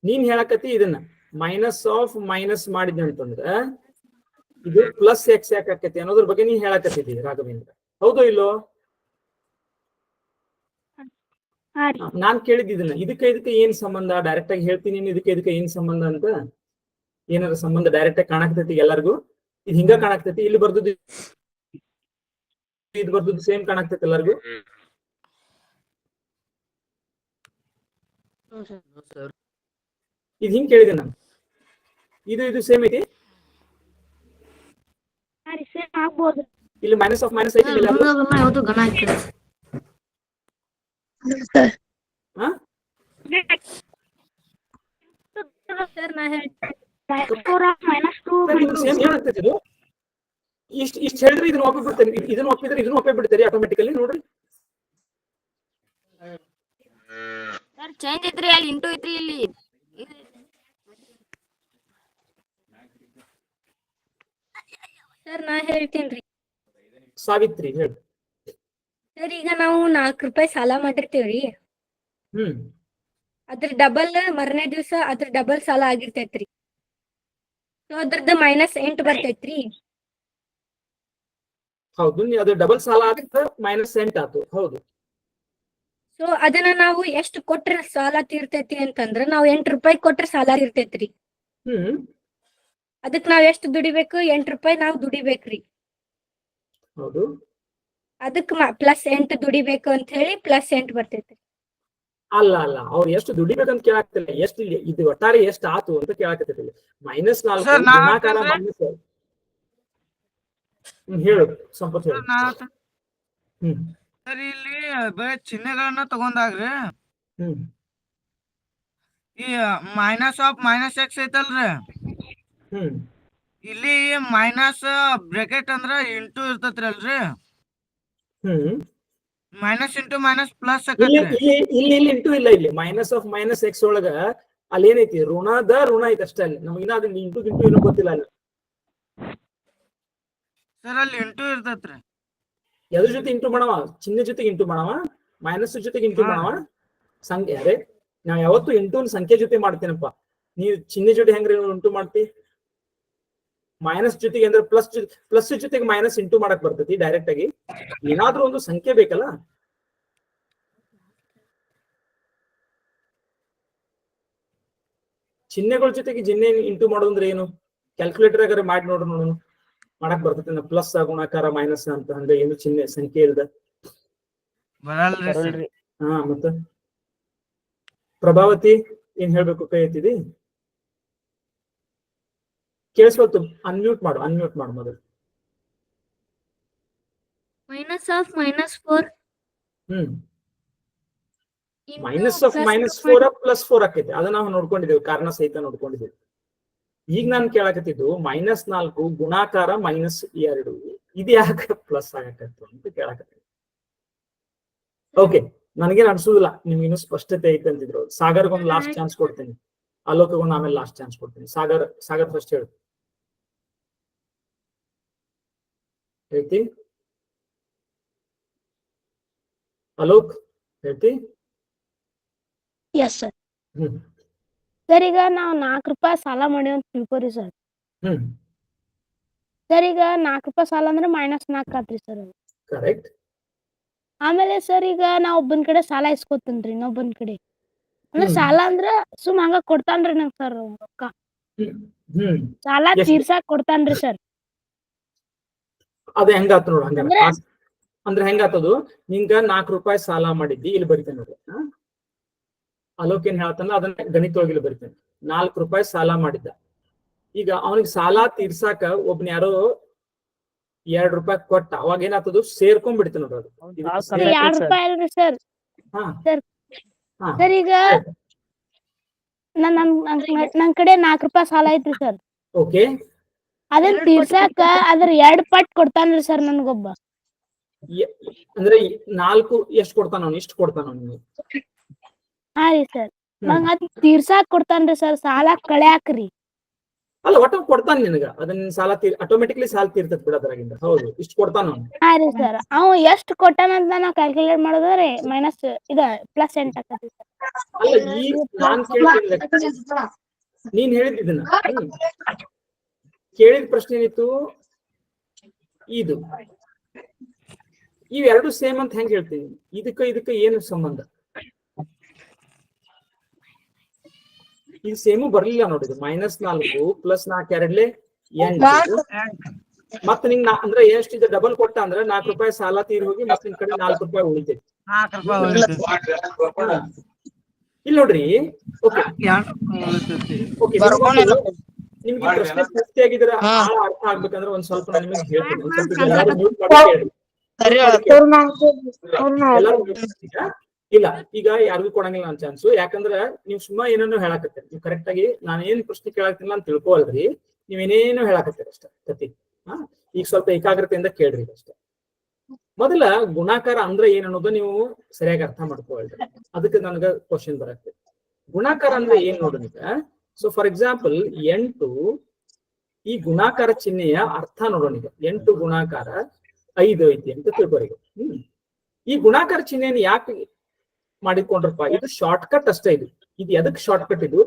ನೀನ್ ಹೇಳಾಕತ್ತಿ ಇದನ್ನ ಮೈನಸ್ ಆಫ್ ಮೈನಸ್ ಮಾಡಿದ್ದೆ ಅಂತಂದ್ರ ಇದು ಪ್ಲಸ್ ಎಕ್ಸ್ ಯಾಕೆ ಆಕತಿ ಅನ್ನೋದ್ರ ಬಗ್ಗೆ ನೀನ್ ಹೇಳಾಕತ್ತಿದ್ದೀವಿ ರಾಘವೇಂದ್ರ ಹೌದೋ ಇಲ್ಲೋ ನಾನ್ ಕೇಳಿದ್ ಇದನ್ನ ಇದಕ್ಕೆ ಏನ್ ಸಂಬಂಧ ಡೈರೆಕ್ಟ್ ಆಗಿ ಹೇಳ್ತೀನಿ ಇದಕ್ಕೆ ಏನ್ ಸಂಬಂಧ ಅಂತ ಏನಾರ ಸಂಬಂಧ ಡೈರೆಕ್ಟ್ ಆಗಿ ಕಾಣಾಕ್ತೈತಿ ಎಲ್ಲರಿಗೂ ಇದು ಹಿಂಗ ಕಾಣಾಕ್ತೈತಿ ಇಲ್ಲಿ ಬರ್ದುದು ಇದು ಬರ್ದುದು ಸೇಮ್ ಕಾಣಾಕ್ತೈತಿ ಎಲ್ಲರಿಗೂ ಇದು ಹಿಂಗ್ ಕೇಳಿದೆ ನಾನು ಇದು ಸೇಮ್ ಐತಿ ಆಗ್ಬೋದು ಇಲ್ಲಿ ಮೈನಸ್ ಆಫ್ ಮೈನಸ್ ಐತಿ ಯಾವ್ದು ಗಣ ಆಗ್ತದೆ ಹಾ ಸರ್ ನಾ ಹೇಳ್ತೀನಿ ಮೈನಸ್ 2 ಸೇಮ್ ಏನಾಗ್ತೈತಿ ಇದು ಇಷ್ಟ ಹೇಳಿದ್ರೆ ಇದನ್ನ ಒಪ್ಪಿ ಬಿಡ್ತೇನೆ ಇದನ್ನ ಒಪ್ಪಿದ್ರೆ ಇದನ್ನ ಒಪ್ಪಿ ಬಿಡ್ತೀರಿ ಆಟೋಮೆಟಿಕಲಿ ನೋಡ್ರಿ ಸರ್ ಚೇಂಜ್ ಐತ್ರಿ ಅಲ್ಲಿ ಇಂಟು ಐತ್ರಿ ಇಲ್ಲಿ ಸರ್ ನಾ ಹೇಳ್ತೀನಿ ಸಾವಿತ್ರಿ ಹೇಳಿ ಸರ್ ಈಗ ನಾವು 4 ರೂಪಾಯಿ ಸಾಲ ಮಾಡಿರ್ತೀವ್ರಿ ಹ್ಮ್ ಅದ್ರ ಡಬಲ್ ಮರನೇ ದಿವಸ ಅದ್ರ ಡಬಲ್ ಸಾಲ ಆಗಿರ್ತೈತ್ರಿ ಸೊ ಅದ್ರದ್ದು ಮೈನಸ್ 8 ಬರ್ತೈತ್ರಿ ಹೌದು ನೀ ಅದು ಡಬಲ್ ಸಾಲ ಆಗುತ್ತೆ ಮೈನಸ್ 8 ಆತು ಹೌದು ಸೊ ಅದನ್ನ ನಾವು ಎಷ್ಟು ಕೊಟ್ರೆ ಸಾಲ ತೀರ್ತೈತಿ ಅಂತಂದ್ರ ನಾವು 8 ರೂಪಾಯಿ ಕೊಟ್ರೆ ಸಾಲ ತೀರ್ತೈತ್ರಿ ಹ್ಮ್ ಅದಕ್ ನಾವ್ ಎಷ್ಟು ದುಡಿಬೇಕು 8 ರೂಪಾಯಿ ನಾವು ದುಡಿಬೇಕ್ರಿ ಹೌದು ಅದಕ್ ಪ್ಲಸ್ 8 ದುಡಿಬೇಕು ಅಂತ ಹೇಳಿ ಪ್ಲಸ್ 8 ಬರ್ತೈತ್ರಿ ಅಲ್ಲ ಅವ್ರು ಎಷ್ಟು ದುಡಿಬೇಕಂತ ಕೇಳಾಕ್ತಿಲ್ಲ ಎಷ್ಟು ಇಲ್ಲಿ ಇದು ಒಟ್ಟಾರೆ ಎಷ್ಟು ಆತು ಅಂತ ಕೇಳಾಕತ್ತಿಲ್ಲ ಮೈನಸ್ 4 Sir, ನಾ ಗುಣಾಕಾರ ಹೇಳ್ತೇನೆ. ಮೈನಸ್ ಹೇಳು ಸಂಪತ್ ಹೇಳು ಹ್ಮ್ ಸರ್ ಇಲ್ಲಿ ಬರೀ ಚಿಹ್ನೆಗಳನ್ನ ತಗೊಂಡಾಗ್ರಿ ಹ್ಮ್ ಈ ಮೈನಸ್ ಆಫ್ ಮೈನಸ್ ಎಕ್ಸ್ ಐತಲ್ರಿ ಹ್ಮ್ ಇಲ್ಲಿ ಮೈನಸ್ ಬ್ರಾಕೆಟ್ ಅಂದ್ರ ಇಂಟು ಇರ್ತೈತ್ರಿ ಅಲ್ರಿ ಹ್ಮ್ ಮೈನಸ್ ಇಂಟು ಮೈನಸ್ ಪ್ಲಸ್ ಇಲ್ಲಿ ಆಕತ್ರಿ ಇಲ್ಲಿ ಇಂಟು ಇಲ್ಲ ಇಲ್ಲಿ ಮೈನಸ್ ಆಫ್ ಮೈನಸ್ ಎಕ್ಸ್ ಒಳಗ ಅಲ್ಲಿ ಏನೈತಿ ಋಣ ಐತಿ ಅಷ್ಟೇ ಅಲ್ಲಿ ನಮಗಿನ ಅದನ್ನ ಇಂಟು ಏನೋ ಗೊತ್ತಿಲ್ಲ ಅಲ್ಲಿ ಸರ್ ಅಲ್ಲಿ ಇಂಟು ಇರ್ತೈತ್ರಿ ಎದ್ರ ಜೊತೆ ಇಂಟು ಮಾಡವ ಚಿಹ್ನೆ ಜೊತೆಗೆ ಇಂಟು ಮಾಡವ ಮೈನಸ್ ಜೊತೆಗೆ ಇಂಟು ಮಾಡವ ಸಂಖ್ಯೆ ಅರೆ ನಾವ್ ಯಾವತ್ತು ಇಂಟು ಸಂಖ್ಯೆ ಜೊತೆ ಮಾಡ್ತೀನಪ್ಪ ನೀವ್ ಚಿಹ್ನೆ ಜೊತೆ ಹೆಂಗ್ರಿ ಇಂಟು ಮಾಡ್ತಿ ಮೈನಸ್ ಜೊತೆಗೆ ಅಂದ್ರೆ ಪ್ಲಸ್ ಜೊತೆಗೆ ಮೈನಸ್ ಇಂಟು ಮಾಡಕ್ ಬರ್ತೈತಿ ಡೈರೆಕ್ಟ್ ಆಗಿ ಏನಾದ್ರೂ ಒಂದು ಸಂಖ್ಯೆ ಬೇಕಲ್ಲ ಚಿಹ್ನೆಗಳ ಜೊತೆಗೆ ಜಿನ್ನೆ ಇಂಟು ಮಾಡೋದಂದ್ರೆ ಏನು ಕ್ಯಾಲ್ಕುಲೇಟರ್ ಆಗಾರ ಮಾಡಿ ನೋಡೋಣ ಮಾಡಕ್ ಬರ್ತೈತಿ ಪ್ಲಸ್ ಗುಣಾಕಾರ ಮೈನಸ್ ಅಂತ ಅಂದ್ರೆ ಏನು ಚಿಹ್ನೆ ಸಂಖ್ಯೆ ಇಲ್ದ ಬರಲ್ರಿ ಸರ್ ಹಾ ಮತ್ತ ಪ್ರಭಾವತಿ ಏನ್ ಹೇಳ್ಬೇಕು ಕೈ ಎತ್ತಿದಿ ಕೇಳಿಸ್ಕೊಳ್ತು ಅನ್ಮ್ಯೂಟ್ ಮಾಡು ಮೊದಲು minus of minus 4 hmm minus of minus 4 plus 4 ಆಕೈತಿ ಅದನ್ನ ನಾವು ನೋಡ್ಕೊಂಡಿದ್ದೇವೆ ಕಾರಣ ಸಹಿತ ನೋಡ್ಕೊಂಡಿದ್ದೇವೆ ಈಗ ನಾನು ಕೇಳಕತ್ತಿದ್ದು ಮೈನಸ್ 4 ಗುಣಾಕಾರ ಮೈನಸ್ 2 ಇದು ಯಾಕೆ ಪ್ಲಸ್ ಆಗಕತ್ತು ಅಂತ ಕೇಳಕತ್ತೀನಿ ಓಕೆ ನನಗೇನು ಅನ್ಸುದಿಲ್ಲ ನಿಮ್ಗೆ ಇನ್ನೂ ಸ್ಪಷ್ಟತೆ ಐತೆ ಅಂತಿದ್ರು ಸಾಗರ್ಗೊಂದು ಲಾಸ್ಟ್ ಚಾನ್ಸ್ ಕೊಡ್ತೀನಿ ಅಲೋಕಗೊಂದು ಆಮೇಲೆ ಲಾಸ್ಟ್ ಚಾನ್ಸ್ ಕೊಡ್ತೀನಿ ಸಾಗರ್ ಫಸ್ಟ್ ಹೇಳು ಹೇಳ್ತಿ ಅಲೋಕ್ ಹೇಳ್ತಿ ಎಸ್ ಸರ್ ಹ್ಮ್ ಸರ್ ಈಗ ನಾವು 4 ರೂಪಾಯಿ ಸಾಲ ಮಾಡಿವಿ ಅಂತ ತಿಳ್ಕೊರಿ ಸರ್ ಹ್ಮ್ ಸರ್ ಈಗ 4 ರೂಪಾಯಿ ಸಾಲ ಅಂದ್ರೆ ಮೈನಸ್ 4 ಆತ್ರಿ ಸರ್ ಕರೆಕ್ಟ್ ಆಮೇಲೆ ಸರ್ ಈಗ ನಾ ಒಬ್ಬನ್ ಕಡೆ ಸಾಲ ಇಸ್ಕೊತೇನ್ರಿ ಇನ್ನೊಬ್ಬನ್ ಕಡೆ ಅಂದ್ರೆ ಸಾಲ ಅಂದ್ರ ಸುಮ್ ಹಂಗ ಕೊಡ್ತಾನ್ರಿ ನಂಗ್ ಸರ್ ರೊಕ್ಕ ಹ್ಮ್ ಸಾಲ ಎಷ್ಟ್? ತೀರ್ಸಾಕ್ ಕೊಡ್ತಾನ್ರಿ ಸರ್ ಅದ ಹೆಂಗಾತ ನೋಡು ಹಂಗಾರ ಅಂದ್ರೆ ಹೆಂಗಾತದು ನಿಂಗ 4 ರೂಪಾಯಿ ಸಾಲ ಮಾಡಿದ್ದಿ ಇಲ್ಲಿ ಬರಿತೇನೆ ನೋಡ್ರಿ ಅಲೋಕ್ ಏನ್ ಹೇಳ್ತಾನ ಅದನ್ನ ಗಣಿತ ಒಳಗೆ ಇಲ್ಲಿ ಬರಿತೇನೆ 4 ರೂಪಾಯಿ ಸಾಲ ಮಾಡಿದ್ದ ಈಗ ಅವನಿಗೆ ಸಾಲ ತೀರ್ಸಾಕ ಒಬ್ನ ಯಾರೋ 2 ರೂಪಾಯಿ ಕೊಟ್ಟ ಅವಾಗ ಏನಾಗ್ತದು ಸೇರ್ಕೊಂಡ್ ಬಿಡ್ತೇನೆ ನೋಡ್ರಿ ಅದು ಸರ್ 2 ರೂಪಾಯಿ ಅಲ್ರಿ ಸರ್ ಹಾ ಸರ್ ಹಾ ಸರ್ ಈಗ ನನ್ ಕಡೆ 4 ರೂಪಾಯಿ ಸಾಲ ಐತ್ರಿ ಸರ್ ಓಕೆ ಅದನ್ನ ತೀರ್ಸಾಕ ಅದ್ರ 2 ಪಟ್ ಕೊಡ್ತಾನ್ರಿ ಸರ್ ನನ್ಗೊಬ್ಬ. ಅಂದ್ರೆ 4 ಎಷ್ಟ್ ಕೊಡ್ತಾನ ಅವ್ನು? ಇಷ್ಟು ಕೊಡ್ತಾನ ಅವ್ನು? ಹಾ ರೀ ಸರ್. ನಂಗ ಅದ್ ತೀರ್ಸಾಕ್ ಕೊಡ್ತಾನ್ರಿ ಸರ್, ಸಾಲ ಕಳ್ಯಾಕ್ರಿ. ಅಲ್ಲ, ಒಟ್ಟ ಕೊಡ್ತಾನ ನಿನಗ. ಅದನ್ನ ಸಾಲ ಆಟೋಮೆಟಿಕ್ಲಿ ಸಾಲ ತೀರ್ತದ ಬಿಡ ಅದ್ರಾಗಿಂದ. ಹೌದು, ಇಷ್ಟು ಕೊಡ್ತಾನ ಅವ್ನು. ಹಾ ರೀ ಸರ್. ಅವ್ ಎಷ್ಟ್ ಕೊಟ್ಟಾನಂತ ನಾವ್ ಕ್ಯಾಲ್ಕುಲೇಟ್ ಮಾಡಿದ್ರೆ ಮೈನಸ್ +8 ಆಕತಿ ಸರ್. ಅಲ್ಲ, ಈಗ ನಾನ್ ಕೇಳ್ತಿದ್ದ ನೀನ್ ಹೇಳಿದ್ದನ್ನ ಕೇಳಿದ ಪ್ರಶ್ನೆ ಏನಿತ್ತು? ಇದು ಇವೆರಡು ಸೇಮ್ ಅಂತ ಹೆಂಗ್ ಹೇಳ್ತೀನಿ? ಇದಕ್ಕ ಏನು ಸಂಬಂಧ? ಇದು ಸೇಮು ಬರ್ಲಿಲ್ಲ ನೋಡಿದ್ರು. -4 + 4 ಎರಡ್ಲೆ 8. ಮತ್ ನಿಂಗ್ ಅಂದ್ರೆ ಎಷ್ಟಿದೆ ಡಬಲ್ ಕೊಟ್ಟ ಅಂದ್ರೆ ₹4 ಸಾಲ ತೀರ್ ಹೋಗಿ ಮತ್ ನಿನ್ ಕಡೆ ₹4 ಉಳಿತೈತಿ. ಇಲ್ಲಿ ನೋಡ್ರಿ. ನಿಮ್ಗೆ ಪ್ರಶ್ನೆ ಪೂರ್ತಿಯಾಗಿದ್ರ ಅರ್ಥ ಆಗ್ಬೇಕಂದ್ರೆ ಒಂದ್ ಸ್ವಲ್ಪ ನಾನು ನಿಮಗೆ ಹೇಳ್ತೀನಿ. ಒಂದ್ ಸ್ವಲ್ಪ ಎಲ್ಲಾರು ಮ್ಯೂಟ್ ಮಾಡಿ ಕೇಳಿ. ಇಲ್ಲ, ಈಗ ಯಾರಿಗೂ ಕೊಡಂಗಿಲ್ಲ ನಾನು ಚಾನ್ಸು. ಯಾಕಂದ್ರ ನೀವ್ ಸುಮ್ಮನೆ ಏನೇನೋ ಹೇಳಾಕತ್ತೀರಿ. ನೀವು ಕರೆಕ್ಟ್ ಆಗಿ ನಾನು ಏನ್ ಪ್ರಶ್ನೆ ಕೇಳಾಕ್ತಿಲ್ಲ ಅಂತ ತಿಳ್ಕೊಳ್ರಿ. ನೀವೇನೇನೋ ಹೇಳಾಕತ್ತೀರಿ ಅಷ್ಟೇ ಕತಿ. ಈಗ ಸ್ವಲ್ಪ ಏಕಾಗ್ರತೆಯಿಂದ ಕೇಳ್ರಿ ಅಷ್ಟೇ. ಮೊದಲ ಗುಣಾಕಾರ ಅಂದ್ರೆ ಏನ್ ಅನ್ನೋದು ನೀವು ಸರಿಯಾಗಿ ಅರ್ಥ ಮಾಡ್ಕೊಳ್ರಿ. ಅದಕ್ಕೆ ನನಗ ಕ್ವಶನ್ ಬರತ್ತೆ. ಗುಣಾಕಾರ ಅಂದ್ರೆ ಏನ್ ನೋಡ್ರಿ ಈಗ. ಸೊ ಫಾರ್ ಎಕ್ಸಾಂಪಲ್ 8 ಈ ಗುಣಾಕಾರ ಚಿಹ್ನೆಯ ಅರ್ಥ ನೋಡೋಣ. ಈಗ 8 ಗುಣಾಕಾರ 5 ಐತಿ ಅಂತ ತಿಳ್ಕೊರಿ. ಈ ಗುಣಾಕಾರ ಚಿಹ್ನೆಯನ್ನು ಯಾಕೆ ಮಾಡಿಕೊಂಡ್ರಪ್ಪ? ಇದು ಶಾರ್ಟ್ ಕಟ್ ಅಷ್ಟೇ. ಇದು ಎದಕ್ ಶಾರ್ಟ್ ಕಟ್? ಇದು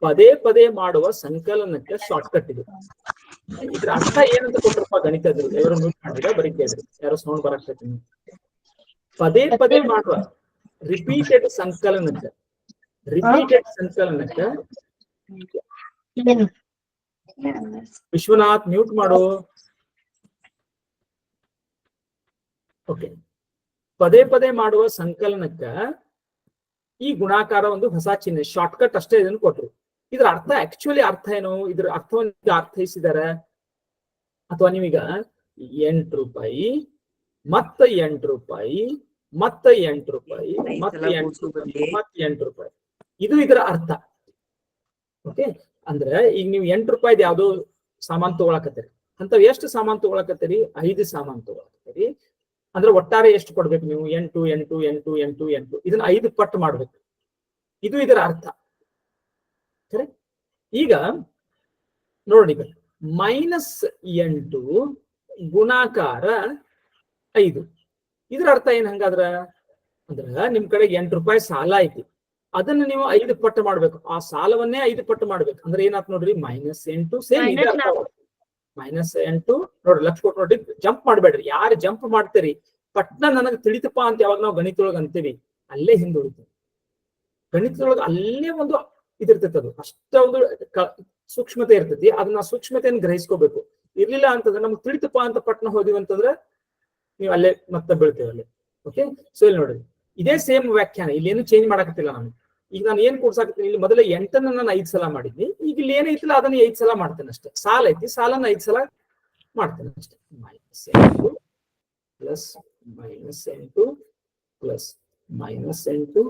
ಪದೇ ಪದೇ ಮಾಡುವ ಸಂಕಲನಕ್ಕೆ ಶಾರ್ಟ್ ಕಟ್. ಇದು ಇದ್ರ ಅರ್ಥ ಏನಂತ ಕೊಟ್ರಪ್ಪ ಗಣಿತದ್ರು? ఎవరు ಮ್ಯೂಟ್ ಮಾಡಿದ್ರೆ ಬರೀತಾ ಇದ್ರಿ, ಯಾರೋ ಸೌಂಡ್ ಬರಾಕ್ತೈತಿ. ಪದೇ ಪದೇ ಮಾಡುವ ರಿಪೀಟೆಡ್ ಸಂಕಲನಕ್ಕೆ ವಿಶ್ವನಾಥ್ ಮ್ಯೂಟ್ ಮಾಡು. ಓಕೆ. ಪದೇ ಪದೇ ಮಾಡುವ ಸಂಕಲನಕ್ಕ ಈ ಗುಣಾಕಾರ ಒಂದು ಹೊಸ ಚಿಹ್ನೆ, ಶಾರ್ಟ್ ಕಟ್ ಅಷ್ಟೇ ಇದನ್ನು ಕೊಟ್ರು. ಇದ್ರ ಅರ್ಥ ಆಕ್ಚುಲಿ ಅರ್ಥ ಏನು? ಇದ್ರ ಅರ್ಥವನ್ನು ಅರ್ಥೈಸಿದಾರೆ ಅಥವಾ ನೀವೀಗ ₹8 ಮತ್ತೆ ₹8 ಮತ್ತೆ ₹8 ಮತ್ತೆ ₹8 ಇದು ಇದರ ಅರ್ಥ. ಓಕೆ. ಅಂದ್ರೆ ಈಗ ನೀವು ₹8 ಯಾವ್ದೋ ಸಾಮಾನ್ ತಗೊಳಕತ್ತೀರಿ. ಅಂತವ್ ಎಷ್ಟು ಸಾಮಾನ್ ತಗೊಳಕತ್ತೀರಿ? 5 ಸಾಮಾನ್ ತಗೊಳಕತ್ತೀರಿ. ಅಂದ್ರೆ ಒಟ್ಟಾರೆ ಎಷ್ಟು ಕೊಡ್ಬೇಕು ನೀವು? 8 8 8 8 8 ಇದನ್ನ 5 ಪಟ್ಟು ಮಾಡ್ಬೇಕು. ಇದು ಇದರ ಅರ್ಥ. ಸರಿ. ಈಗ ನೋಡಿ, -8 ಗುಣಾಕಾರ 5 ಇದ್ರ ಅರ್ಥ ಏನ್ ಹಂಗಾದ್ರ? ಅಂದ್ರ ನಿಮ್ ಕಡೆ ₹8 ಸಾಲ ಐತಿ. ಅದನ್ನ ನೀವು 5 ಪಟ್ಟು ಮಾಡ್ಬೇಕು. ಆ ಸಾಲವನ್ನೇ 5 ಪಟ್ಟು ಮಾಡ್ಬೇಕು. ಅಂದ್ರೆ ಏನಾತ್ ನೋಡ್ರಿ? -8 ಸೇಮ್ ಇದೆ ಅರ್ಥ. -8 ನೋಡ್ರಿ, ಲಕ್ಷ ಕೊಟ್ಟು ನೋಡ್ರಿ. ಜಂಪ್ ಮಾಡ್ಬೇಡ್ರಿ. ಯಾರು ಜಂಪ್ ಮಾಡ್ತೀರಿ ಪಟ್ನ ನನಗೆ ತಿಳಿತಪ್ಪ ಅಂತ ಯಾವಾಗ ನಾವು ಗಣಿತೊಳಗ ಅಂತೀವಿ, ಅಲ್ಲೇ ಹಿಂದುಳಿತೀವಿ. ಗಣಿತದೊಳಗ ಅಲ್ಲೇ ಒಂದು ಇದಿರ್ತೈತಿ. ಅದು ಅಷ್ಟೊಂದು ಸೂಕ್ಷ್ಮತೆ ಇರ್ತೈತಿ. ಅದನ್ನ ಸೂಕ್ಷ್ಮತೆಯನ್ನು ಗ್ರಹಿಸ್ಕೋಬೇಕು. ಇರ್ಲಿಲ್ಲ ಅಂತಂದ್ರೆ ನಮ್ಗೆ ತಿಳಿತಪ್ಪ ಅಂತ ಪಟ್ನ ಹೋದಿವಿ ಅಂತಂದ್ರೆ ನೀವು ಅಲ್ಲೇ ಮತ್ತೆ ಬೀಳ್ತೇವೆ ಅಲ್ಲೇ. ಓಕೆ. ಸೊ ಇಲ್ಲಿ ನೋಡ್ರಿ, ಇದೇ ಸೇಮ್ ವ್ಯಾಖ್ಯಾನ. ಇಲ್ಲಿ ಏನು ಚೇಂಜ್ ಮಾಡಕತ್ತಿಲ್ಲ ನಾನು. ಈಗ ನಾನು ಏನ್ ಕೊಡ್ಸಾಕತ್ತೀನಿ? ಇಲ್ಲಿ ಮೊದಲ 8 ನಾನು 5 ಸಲ ಮಾಡಿದ್ನಿ. ಈಗ ಇಲ್ಲಿ ಏನೈತಿಲ್ಲ ಅದನ್ನ 5 ಸಲ ಮಾಡ್ತೇನೆ ಅಷ್ಟೇ. ಸಾಲ ಐತಿ, ಸಾಲನ 5 ಸಲ ಮಾಡ್ತೇನೆ ಅಷ್ಟೇ. -8 plus -8 plus -8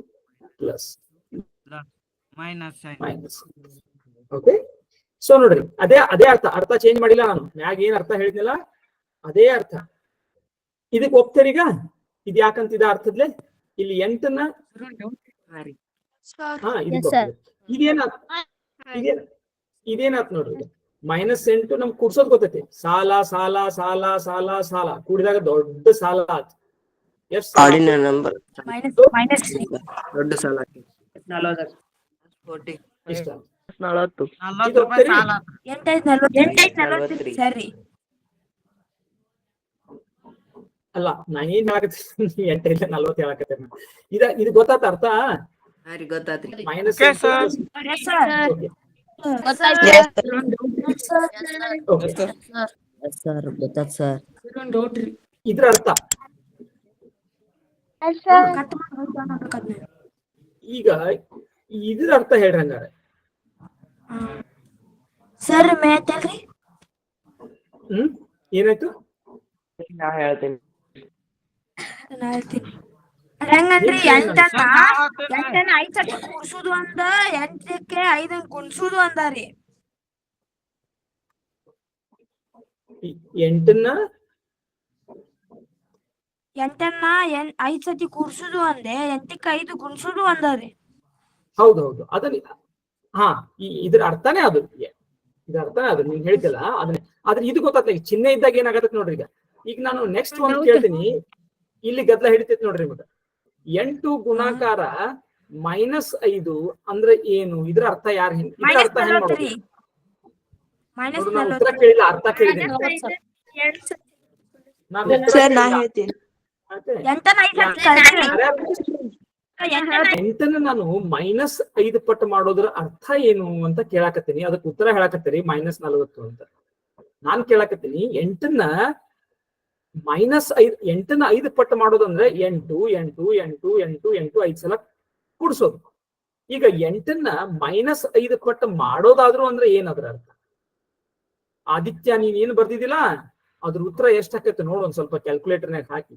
plus minus. Okay. So ನೋಡ್ರಿ, ಅದೇ ಅರ್ಥ ಚೇಂಜ್ ಮಾಡಿಲ್ಲ ನಾನು. ಮ್ಯಾಗ ಏನ್ ಅರ್ಥ ಹೇಳಿದ್ನಲ್ಲ ಅದೇ ಅರ್ಥ. ಇದಕ್ಕೆ ಒಪ್ತೀರಿ? ಈಗ ಇದು ಯಾಕಂತಿದ ಅರ್ಥದ್ಲೆ ಇಲ್ಲಿ 8ನ್ನ ಇದೇನಾತ್ ನೋಡ್ರಿ. -8 ನಮ್ಗೆ ಕೂಡ್ಸೋದ್ ಗೊತ್ತೈತಿ. ಸಾಲ ಸಾಲ ಸಾಲ ಸಾಲ ಸಾಲ ಕೂಡಿದಾಗ ದೊಡ್ಡ ಸಾಲ ಆಯ್ತು. ಎಷ್ಟು ದೊಡ್ಡ ಸಾಲ? ಅಲ್ಲ, ನಾ ಏನ್ ಹೇಳಕತ್ತೀನಿ? 8 40 ಹೇಳಕತ್ತೇನೆ. ಇದು ಗೊತ್ತಾತ ಅರ್ಥ? ಇದ್ರ ಅರ್ಥ ಈಗ ಇದ್ರ ಅರ್ಥ ಹೇಳ್ರಿ ಹಂಗಾರೆ. ಸರ್ ಏನಾಯ್ತು? ನಾ ಹೇಳ್ತೇನೆ. ಹೆಂಗಂದ್ರಿ 8ನ್ನ 5 ಸತಿ ಕೂಡ್ಸುದು ಅಂದ 8ಕ್ಕೆ 5 ಗುಣ್ಸುದು ಅಂದಾರಿ. ಎಂಟನ್ನ 5 ಸತಿ ಕೂರ್ಸುದು ಒಂದೇ 8ಕ್ಕೆ 5 ಗುಣಿಸುದು ಒಂದರಿ. ಹೌದೌದು ಅದನ್ನ ಹಾ ಇದ್ರ ಅರ್ಥನೇ ಅದು, ಇದ್ರ ಅರ್ಥನೇ ಅದು ನೀನ್ ಹೇಳಿದ್ದಲ್ಲ ಅದನ್ನೇ. ಆದ್ರೆ ಇದು ಗೊತ್ತಾಗ್ತದೆ, ಈಗ ಚಿಹ್ನೆ ಇದ್ದಾಗ ಏನಾಗತ್ತೆ ನೋಡ್ರಿ. ಈಗ ನಾನು ನೆಕ್ಸ್ಟ್ ಒಂದು ಕೇಳ್ತೀನಿ, ಇಲ್ಲಿ ಗದ್ದಲ ಹಿಡಿತೈತಿ ನೋಡ್ರಿ ನಿಮಗೆ. 8 ಗುಣಾಕಾರ -5 ಅಂದ್ರೆ ಏನು? ಇದ್ರ ಅರ್ಥ ಯಾರು ಇದ್ರ ಅರ್ಥ ಹೆಂಗ್ ಮಾಡೋದು? ನೋಡು, ನಾನು ಉತ್ತರ ಕೇಳಿಲ್ಲ, ಅರ್ಥ ಕೇಳಿದ್ದೀನಿ. ನಾನು ಉತ್ತರ ಕೇಳಿಲ್ಲ. ಆಯ್ತಾ? 8ನ್ನ ನಾನು -5 ಪಟ್ಟು ಮಾಡೋದ್ರ ಅರ್ಥ ಏನು ಅಂತ ಕೇಳಾಕತ್ತೀನಿ. ಅದಕ್ಕೆ ಉತ್ತರ ಹೇಳಾಕತ್ತೀರಿ -40 ಅಂತ. ನಾನ್ ಕೇಳಾಕತ್ತೀನಿ 8ನ್ನ -5 ಪಟ್ಟು ಮಾಡೋದಂದ್ರೆ 8 8 8 8 8 5 ಸಲ ಕೂಡ್ಸೋದು. ಈಗ 8ನ್ನ -5 ಪಟ್ಟು ಮಾಡೋದಾದ್ರು ಅಂದ್ರೆ ಏನದ್ರ ಅರ್ಥ? ಆದಿತ್ಯ ನೀನ್ ಏನ್ ಬರ್ದಿದಿಲ್ಲ ಅದ್ರ ಉತ್ತರ ಎಷ್ಟಾಕೈತೆ ನೋಡು, ಒಂದ್ ಸ್ವಲ್ಪ ಕ್ಯಾಲ್ಕುಲೇಟರ್ನಾಗ ಹಾಕಿ.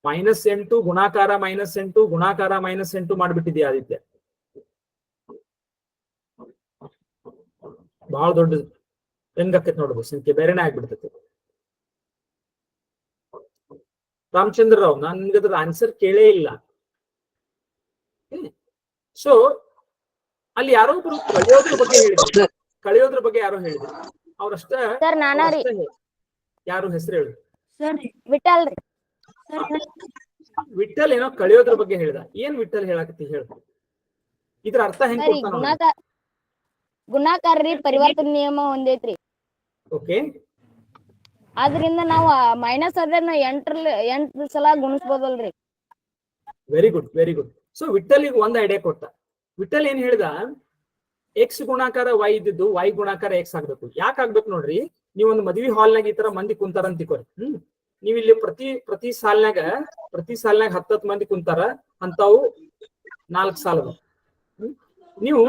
-8 ಗುಣಾಕಾರ -8 ಗುಣಾಕಾರ -8 ಮಾಡ್ಬಿಟ್ಟಿದ್ಯಾ ಆದಿತ್ಯ. ಬಹಳ ದೊಡ್ಡ ಹೆಂಗಾಕೈತಿ ನೋಡ್ಬೋದು, ಸಂಖ್ಯೆ ಬೇರೆನೆ ಆಗ್ಬಿಡ್ತೈತಿ. ರಾಮಚಂದ್ರ ರಾವ್, ನಾನು ನಿಮ್ಗೆ ಅದ್ರ ಆನ್ಸರ್ ಕೇಳೇ ಇಲ್ಲ. ಸೊ ಅಲ್ಲಿ ಯಾರೋ ಒಬ್ರು ಕಳೆಯೋದ್ರ ಬಗ್ಗೆ ಹೇಳಿದ್ರು, ಕಳೆಯೋದ್ರ ಬಗ್ಗೆ ಯಾರೋ ಹೇಳಿದ್ರು, ಅವ್ರಷ್ಟ ಯಾರು ಹೆಸರು ಹೇಳಿ? ವಿಠಲ್ ಏನೋ ಕಳೆಯೋದ್ರ ಬಗ್ಗೆ ಹೇಳ್ದ. ಏನ್ ವಿಠಲ್ ಹೇಳಕತ್ತಿ ಹೇಳ, ಇದ್ರ ಅರ್ಥ ಹೆಂಗ್ ಕೊಡ್ತಾನ? ಗುಣಾಕಾರ ಪರಿವರ್ತನೆ ನಿಯಮ ಹೊಂದೈತ್ರಿ. ಓಕೆ, ಆದ್ರಿಂದ ನಾವು ಮೈನಸ್ ಅದನ್ನ 8 ಸಲ ಗುಣಿಸ್ಬೋದಲ್ರಿ. Very good very good. So Vithal ಈಗ ಒಂದ್ ಐಡಿಯಾ ಕೊಟ್ಟ. ವಿಠಲ್ ಏನ್ ಹೇಳ್ದ, ಎಕ್ಸ್ ಗುಣಾಕಾರ ವೈ ಇದ್ದಿದ್ದು ವೈ ಗುಣಾಕಾರ ಎಕ್ಸ್ ಆಗ್ಬೇಕು. ಯಾಕೆ ಆಗ್ಬೇಕು ನೋಡ್ರಿ, ನೀವೊಂದು ಮದ್ವಿ ಹಾಲ್ನಾಗ ಈ ತರ ಮಂದಿ ಕುಂತಾರ ಅಂತ ತಿಳ್ಕೊರಿ. ನೀವ್ ಇಲ್ಲಿ ಪ್ರತಿ ಸಾಲ್ನಾಗ 10 ಮಂದಿ ಕುಂತಾರ ಅಂತಾವು 4 ಸಾಲು. ನೀವು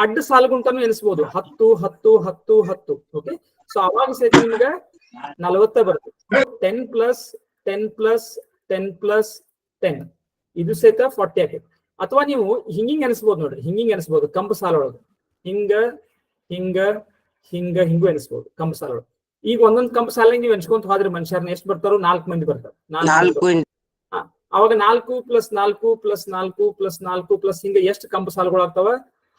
ಅಡ್ಡ ಸಾಲುಗುಂಟಾನು ಎನಿಸ್ಬೋದು, 10 10 10 10. ಓಕೆ, ಸೊ ಅವಾಗ ಸಹಿತ ನಿಮ್ಗೆ 40 ಬರುತ್ತೆ. 10 + 10 + 10 + 10 ಇದು ಸಹಿತ 40 ಆಕೈತಿ. ಅಥವಾ ನೀವು ಹಿಂಗಿಂಗ್ ಎನಿಸ್ಬೋದು ನೋಡ್ರಿ, ಹಿಂಗಿಂಗ್ ಎನಿಸ್ಬೋದು ಕಂಬ ಸಾಲೊಳಗೆ. ಹಿಂಗ ಹಿಂಗ ಹಿಂಗ ಹಿಂಗೂ ಎನಿಸ್ಬೋದು ಕಂಬ ಸಾಲೊಳಗೆ. ಈಗ ಒಂದೊಂದ್ ಕಂಬ ಸಾಲಿಗೆ ನೀವು ಎನ್ಸ್ಕೊಂತ ಹೋದ್ರೆ ಮನುಷ್ಯರ್ನ ಎಷ್ಟು ಬರ್ತಾರೋ 4 ಮಂದಿ ಬರ್ತಾರೆ. ಅವಾಗ 4 + 4 + 4 + 4 + ಹಿಂಗ ಎಷ್ಟು ಕಂಬ ಸಾಲುಗಳಾಗ್ತಾವ?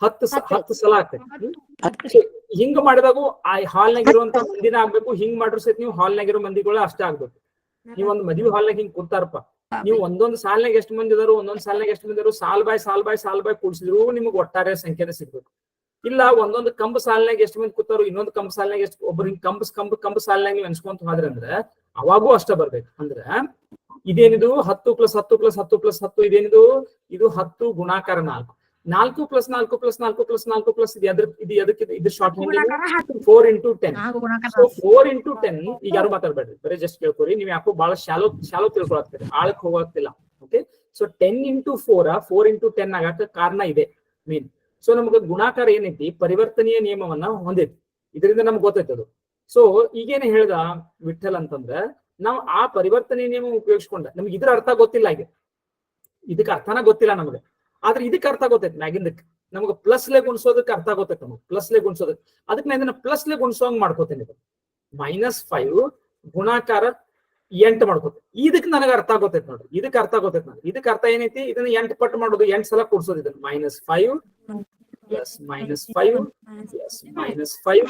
10 ಸಲ ಆಗ್ತೈತಿ. ಹಿಂಗ ಮಾಡಿದಾಗೂ ಆ ಹಾಲ್ನಾಗ ಇರುವಂತ ಮಂದಿನ ಆಗ್ಬೇಕು. ಹಿಂಗ್ ಮಾಡ್ರು ಸಹಿತ ನೀವು ಹಾಲ್ನಾಗಿರೋ ಮಂದಿಗಳು ಅಷ್ಟೇ ಆಗ್ಬೇಕು. ನೀವ್ ಒಂದ್ ಮದ್ವಿ ಹಾಲ್ನಾಗ ಹಿಂಗ್ ಕೂತಾರಪ್ಪ, ನೀವು ಒಂದೊಂದ್ ಸಾಲ್ನಾಗ ಎಷ್ಟು ಮಂದಿ ಇದಾರು, ಒಂದೊಂದ್ ಸಾಲ್ನಾಗ ಎಷ್ಟು ಮಂದಿ ಇದಾರು, ಸಾಲ್ ಬಾಯ್ ಕೂಡಿಸಿದ್ರು ನಿಮ್ಗೆ ಒಟ್ಟಾರೆ ಸಂಖ್ಯೆನ ಸಿಗ್ಬೇಕು. ಇಲ್ಲ ಒಂದೊಂದು ಕಂಬ ಸಾಲಿನಾಗ ಎಷ್ಟು ಮಂದಿ ಕೂತಾರು, ಇನ್ನೊಂದು ಕಂಬ ಸಾಲಿನಾಗ ಎಷ್ಟು, ಒಬ್ರು ಹಿಂಗ್ ಕಂಬ ಸಾಲಿನಾಗ ನೀವು ಎನ್ಸ್ಕೊಂತ ಹೋದ್ರೆ ಅಂದ್ರೆ ಅವಾಗೂ ಅಷ್ಟ ಬರ್ಬೇಕು. ಅಂದ್ರೆ ಇದೇನಿದು 10 + 10 + 10 + 10 ಇದೇನಿದು? ಇದು 10 ಗುಣಾಕಾರ 4. 4 + 4 + 4 + 4 + ಇದು ಶಾರ್ಟ್ ಹ್ಯಾಂಡ್ 4 × 10. ಸೊ 4 × 10 ಈಗ ಯಾರು ಮಾತಾಡ್ಬೇಡ್ರಿ, ಬರೀ ಜಸ್ಟ್ ಕೇಳ್ಕೊರಿ. ನೀವು ಯಾಕೋ ಬಹಳ ಶಾಲೋ ತಿಳ್ಕೊಳಕ್ತೀರಿ, ಆಳಕ್ ಹೋಗಕ್ತಿಲ್ಲ. ಓಕೆ, ಸೊ 10 × 4 × 10 ಆಗಕ್ಕೆ ಕಾರಣ ಇದೆ ಮೇನ್. ಸೊ ನಮ್ಗೆ ಗುಣಾಕಾರ ಏನೈತಿ, ಪರಿವರ್ತನೀಯ ನಿಯಮವನ್ನ ಹೊಂದೈತಿ. ಇದರಿಂದ ನಮ್ಗೆ ಗೊತ್ತೈತದು. ಸೊ ಈಗೇನು ಹೇಳ್ದ ವಿಠಲ್ ಅಂತಂದ್ರೆ, ನಾವು ಆ ಪರಿವರ್ತನೀಯ ನಿಯಮ ಉಪಯೋಗಿಸ್ಕೊಂಡ ನಮ್ಗೆ ಇದ್ರ ಅರ್ಥ ಗೊತ್ತಿಲ್ಲ. ಈಗ ಇದಕ್ಕೆ ಅರ್ಥನ ಗೊತ್ತಿಲ್ಲ ನಮ್ಗೆ, ಆದ್ರೆ ಇದಕ್ಕೆ ಅರ್ಥ ಗೊತ್ತೈತಿ. ಮ್ಯಾಗಿಂದಕ್ಕೆ ನಮ್ಗೆ ಪ್ಲಸ್ಲೆ ಗುಣಿಸೋದಕ್ಕೆ ಅರ್ಥ ಗೊತ್ತೈತಿ. ನಮ್ಗೆ ಪ್ಲಸ್ಲೆ ಗುಣಿಸೋದಕ್ಕೆ, ಅದಕ್ಕೆ ನಾನು ಇದನ್ನ ಪ್ಲಸ್ಲೆ ಗುಣಿಸೋಂಗ್ ಮಾಡ್ಕೋತೇನೆ. -5 ಗುಣಾಕಾರ 8 ಮಾಡ್ಕೋತೇನೆ. ಇದಕ್ಕೆ ನನಗೆ ಅರ್ಥ ಗೊತ್ತೈತಿ ನೋಡ್ರಿ, ಇದಕ್ಕೆ ಅರ್ಥ ಗೊತ್ತೈತಿ ನನಗೆ. ಇದಕ್ಕೆ ಅರ್ಥ ಏನೈತಿ, ಇದನ್ನ 8 ಪಟ್ಟು ಮಾಡೋದು, 8 ಸಲ ಕೂಡ್ಸೋದು. ಇದನ್ನ -5 + -5 + -5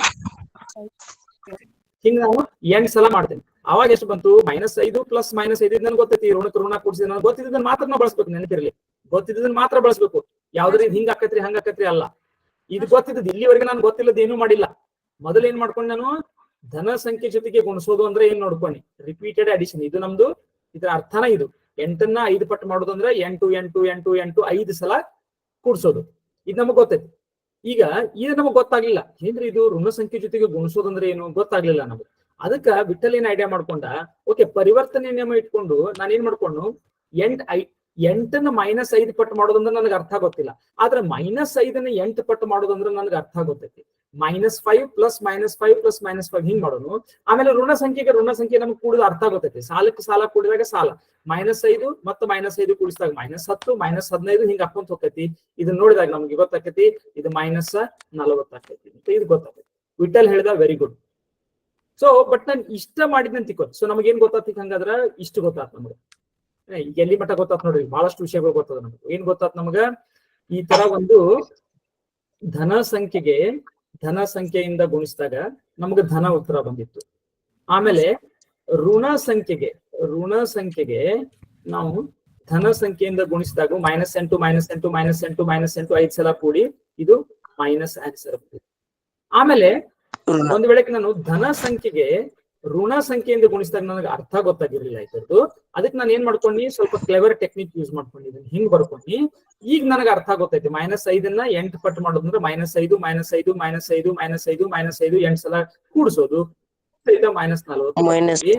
ಹಿಂಗ ನಾವು 8 ಸಲ ಮಾಡ್ತೇನೆ. ಅವಾಗ ಎಷ್ಟು ಬಂತು? -5 + -5 ಇದು ನನ್ಗೆ ಗೊತ್ತೈತಿ. ಋಣ ಕೂಡಿಸಿದ ನನಗೆ ಗೊತ್ತಿದ್ದನ್ನ ಮಾತ್ರ ನಾವು ಬಳಸ್ಬೇಕು. ನೆನಪಿರ್ಲಿ, ಗೊತ್ತಿದ್ದನ್ನ ಮಾತ್ರ ಬಳಸ್ಬೇಕು. ಯಾವ್ದ್ರ ಹಿಂಗ ಆಕತ್ರಿ ಹಂಗ ಆಕತ್ರಿ ಅಲ್ಲ. ಇದು ಗೊತ್ತಿದ್ದದ್ದು ಇಲ್ಲಿವರೆಗೆ ನಾನು ಗೊತ್ತಿಲ್ಲದ ಏನು ಮಾಡಿಲ್ಲ. ಮೊದಲು ಏನ್ ಮಾಡ್ಕೊಂಡು ನಾನು ಧನ ಸಂಖ್ಯೆ ಜೊತೆಗೆ ಗುಣಿಸೋದು ಅಂದ್ರೆ ಏನ್ ನೋಡ್ಕೊಂಡು ರಿಪೀಟೆಡ್ ಅಡಿಷನ್. ಇದು ನಮ್ದು ಇದರ ಅರ್ಥನ ಇದು. 8ನ್ನ 5 ಪಟ್ಟು ಮಾಡೋದು ಅಂದ್ರೆ 8 8 8 8 5 ಸಲ ಕೂಡ್ಸೋದು. ಇದು ನಮಗ್ ಗೊತ್ತೈತಿ. ಈಗ ಇದು ನಮಗ್ ಗೊತ್ತಾಗ್ಲಿಲ್ಲ, ಏನ್ರಿ ಇದು ಋಣ ಸಂಖ್ಯೆ ಜೊತೆಗೆ ಗುಣಿಸೋದಂದ್ರೆ ಏನು ಗೊತ್ತಾಗ್ಲಿಲ್ಲ ನಮಗೆ. ಅದಕ್ಕ ವಿಠಲ್ ಏನ್ ಐಡಿಯಾ ಮಾಡ್ಕೊಂಡ, ಓಕೆ ಪರಿವರ್ತನೆ ನಿಯಮ ಇಟ್ಕೊಂಡು ನಾನು ಏನ್ ಮಾಡ್ಕೊಂಡು 8ನ್ನ -5 ಪಟ್ಟು ಮಾಡೋದಂದ್ರೆ ನನಗೆ ಅರ್ಥ ಗೊತ್ತಿಲ್ಲ, ಆದ್ರೆ -5ನ್ನ 8 ಪಟ್ಟು ಮಾಡೋದಂದ್ರೆ ನನಗೆ ಅರ್ಥ ಗೊತ್ತೈತಿ. -5 +-5 ಹಿಂಗ್ ಮಾಡೋನು. ಆಮೇಲೆ ಋಣ ಸಂಖ್ಯೆ ನಮ್ಗೆ ಕೂಡಿದ ಅರ್ಥ ಗೊತ್ತೈತಿ. ಸಾಲಕ್ಕೆ ಸಾಲ ಕೂಡಿದಾಗ ಸಾಲ -5 ಮತ್ತು -5 ಕೂಡಿಸಿದಾಗ -10 -15 ಹಿಂಗ ಹಾಕೊಂತ ಹೋಗ್ತೈತಿ. ಇದನ್ನ ನೋಡಿದಾಗ ನಮ್ಗೆ ಗೊತ್ತಾಕೈತಿ ಇದು -40 ಆಕೈತಿ ಅಂತ ಇದು ಗೊತ್ತಾಕೈತಿ. ವಿಠಲ್ ಹೇಳ್ದ ವೆರಿ ಗುಡ್. ಸೊ ಬಟ್ ನಾನು ಇಷ್ಟ ಮಾಡಿದ್ನಂತ ತಿಳ್ಕೊತ. ಸೊ ನಮಗೇನ್ ಗೊತ್ತಾತಿ ಹಂಗಾದ್ರ ಇಷ್ಟು ಗೊತ್ತಾತ್ ನಮ್ಗೆ. ಈಗ ಎಲ್ಲಿ ಮಟ್ಟ ಗೊತ್ತಾತ್ ನೋಡ್ರಿ, ಬಹಳಷ್ಟು ವಿಷಯಗಳು ಗೊತ್ತದ ನಮ್ಗೆ. ಏನ್ ಗೊತ್ತಾತ್ ನಮಗ, ಈ ತರ ಒಂದು ಧನ ಸಂಖ್ಯೆಯಿಂದ ಗುಣಿಸಿದಾಗ ನಮ್ಗೆ ಧನ ಉತ್ತರ ಬಂದಿತ್ತು. ಆಮೇಲೆ ಋಣ ಸಂಖ್ಯೆಗೆ ನಾವು ಧನ ಸಂಖ್ಯೆಯಿಂದ ಗುಣಿಸಿದಾಗ -8 5 ಸಲ ಕೂಡಿ ಇದು ಮೈನಸ್ ಆನ್ಸರ್. ಆಮೇಲೆ ಒಂದ್ ವೇಳೆ ನಾನು ಧನ ಸಂಖ್ಯೆಗೆ ಋಣ ಸಂಖ್ಯೆಯಿಂದ ಗುಣಿಸಿದಾಗ ನನಗೆ ಅರ್ಥ ಗೊತ್ತಾಗಿರ್ಲಿಲ್ಲ ಆಯ್ತು. ಅದಕ್ಕೆ ನಾನು ಏನ್ ಮಾಡ್ಕೊಂಡಿ, ಸ್ವಲ್ಪ ಕ್ಲೆವರ್ ಟೆಕ್ನಿಕ್ ಯೂಸ್ ಮಾಡ್ಕೊಂಡಿದ್ದೀನಿ. ಹಿಂಗ್ ಬರ್ಕೊಂಡಿ ಈಗ ನನಗೆ ಅರ್ಥ ಗೊತ್ತೈತಿ. -5ನ್ನ 8 ಪಟ್ಟು ಮಾಡೋದಂದ್ರೆ -5 -5 -5 -5 -5 8 ಸಲ ಕೂಡಿಸೋದು -40.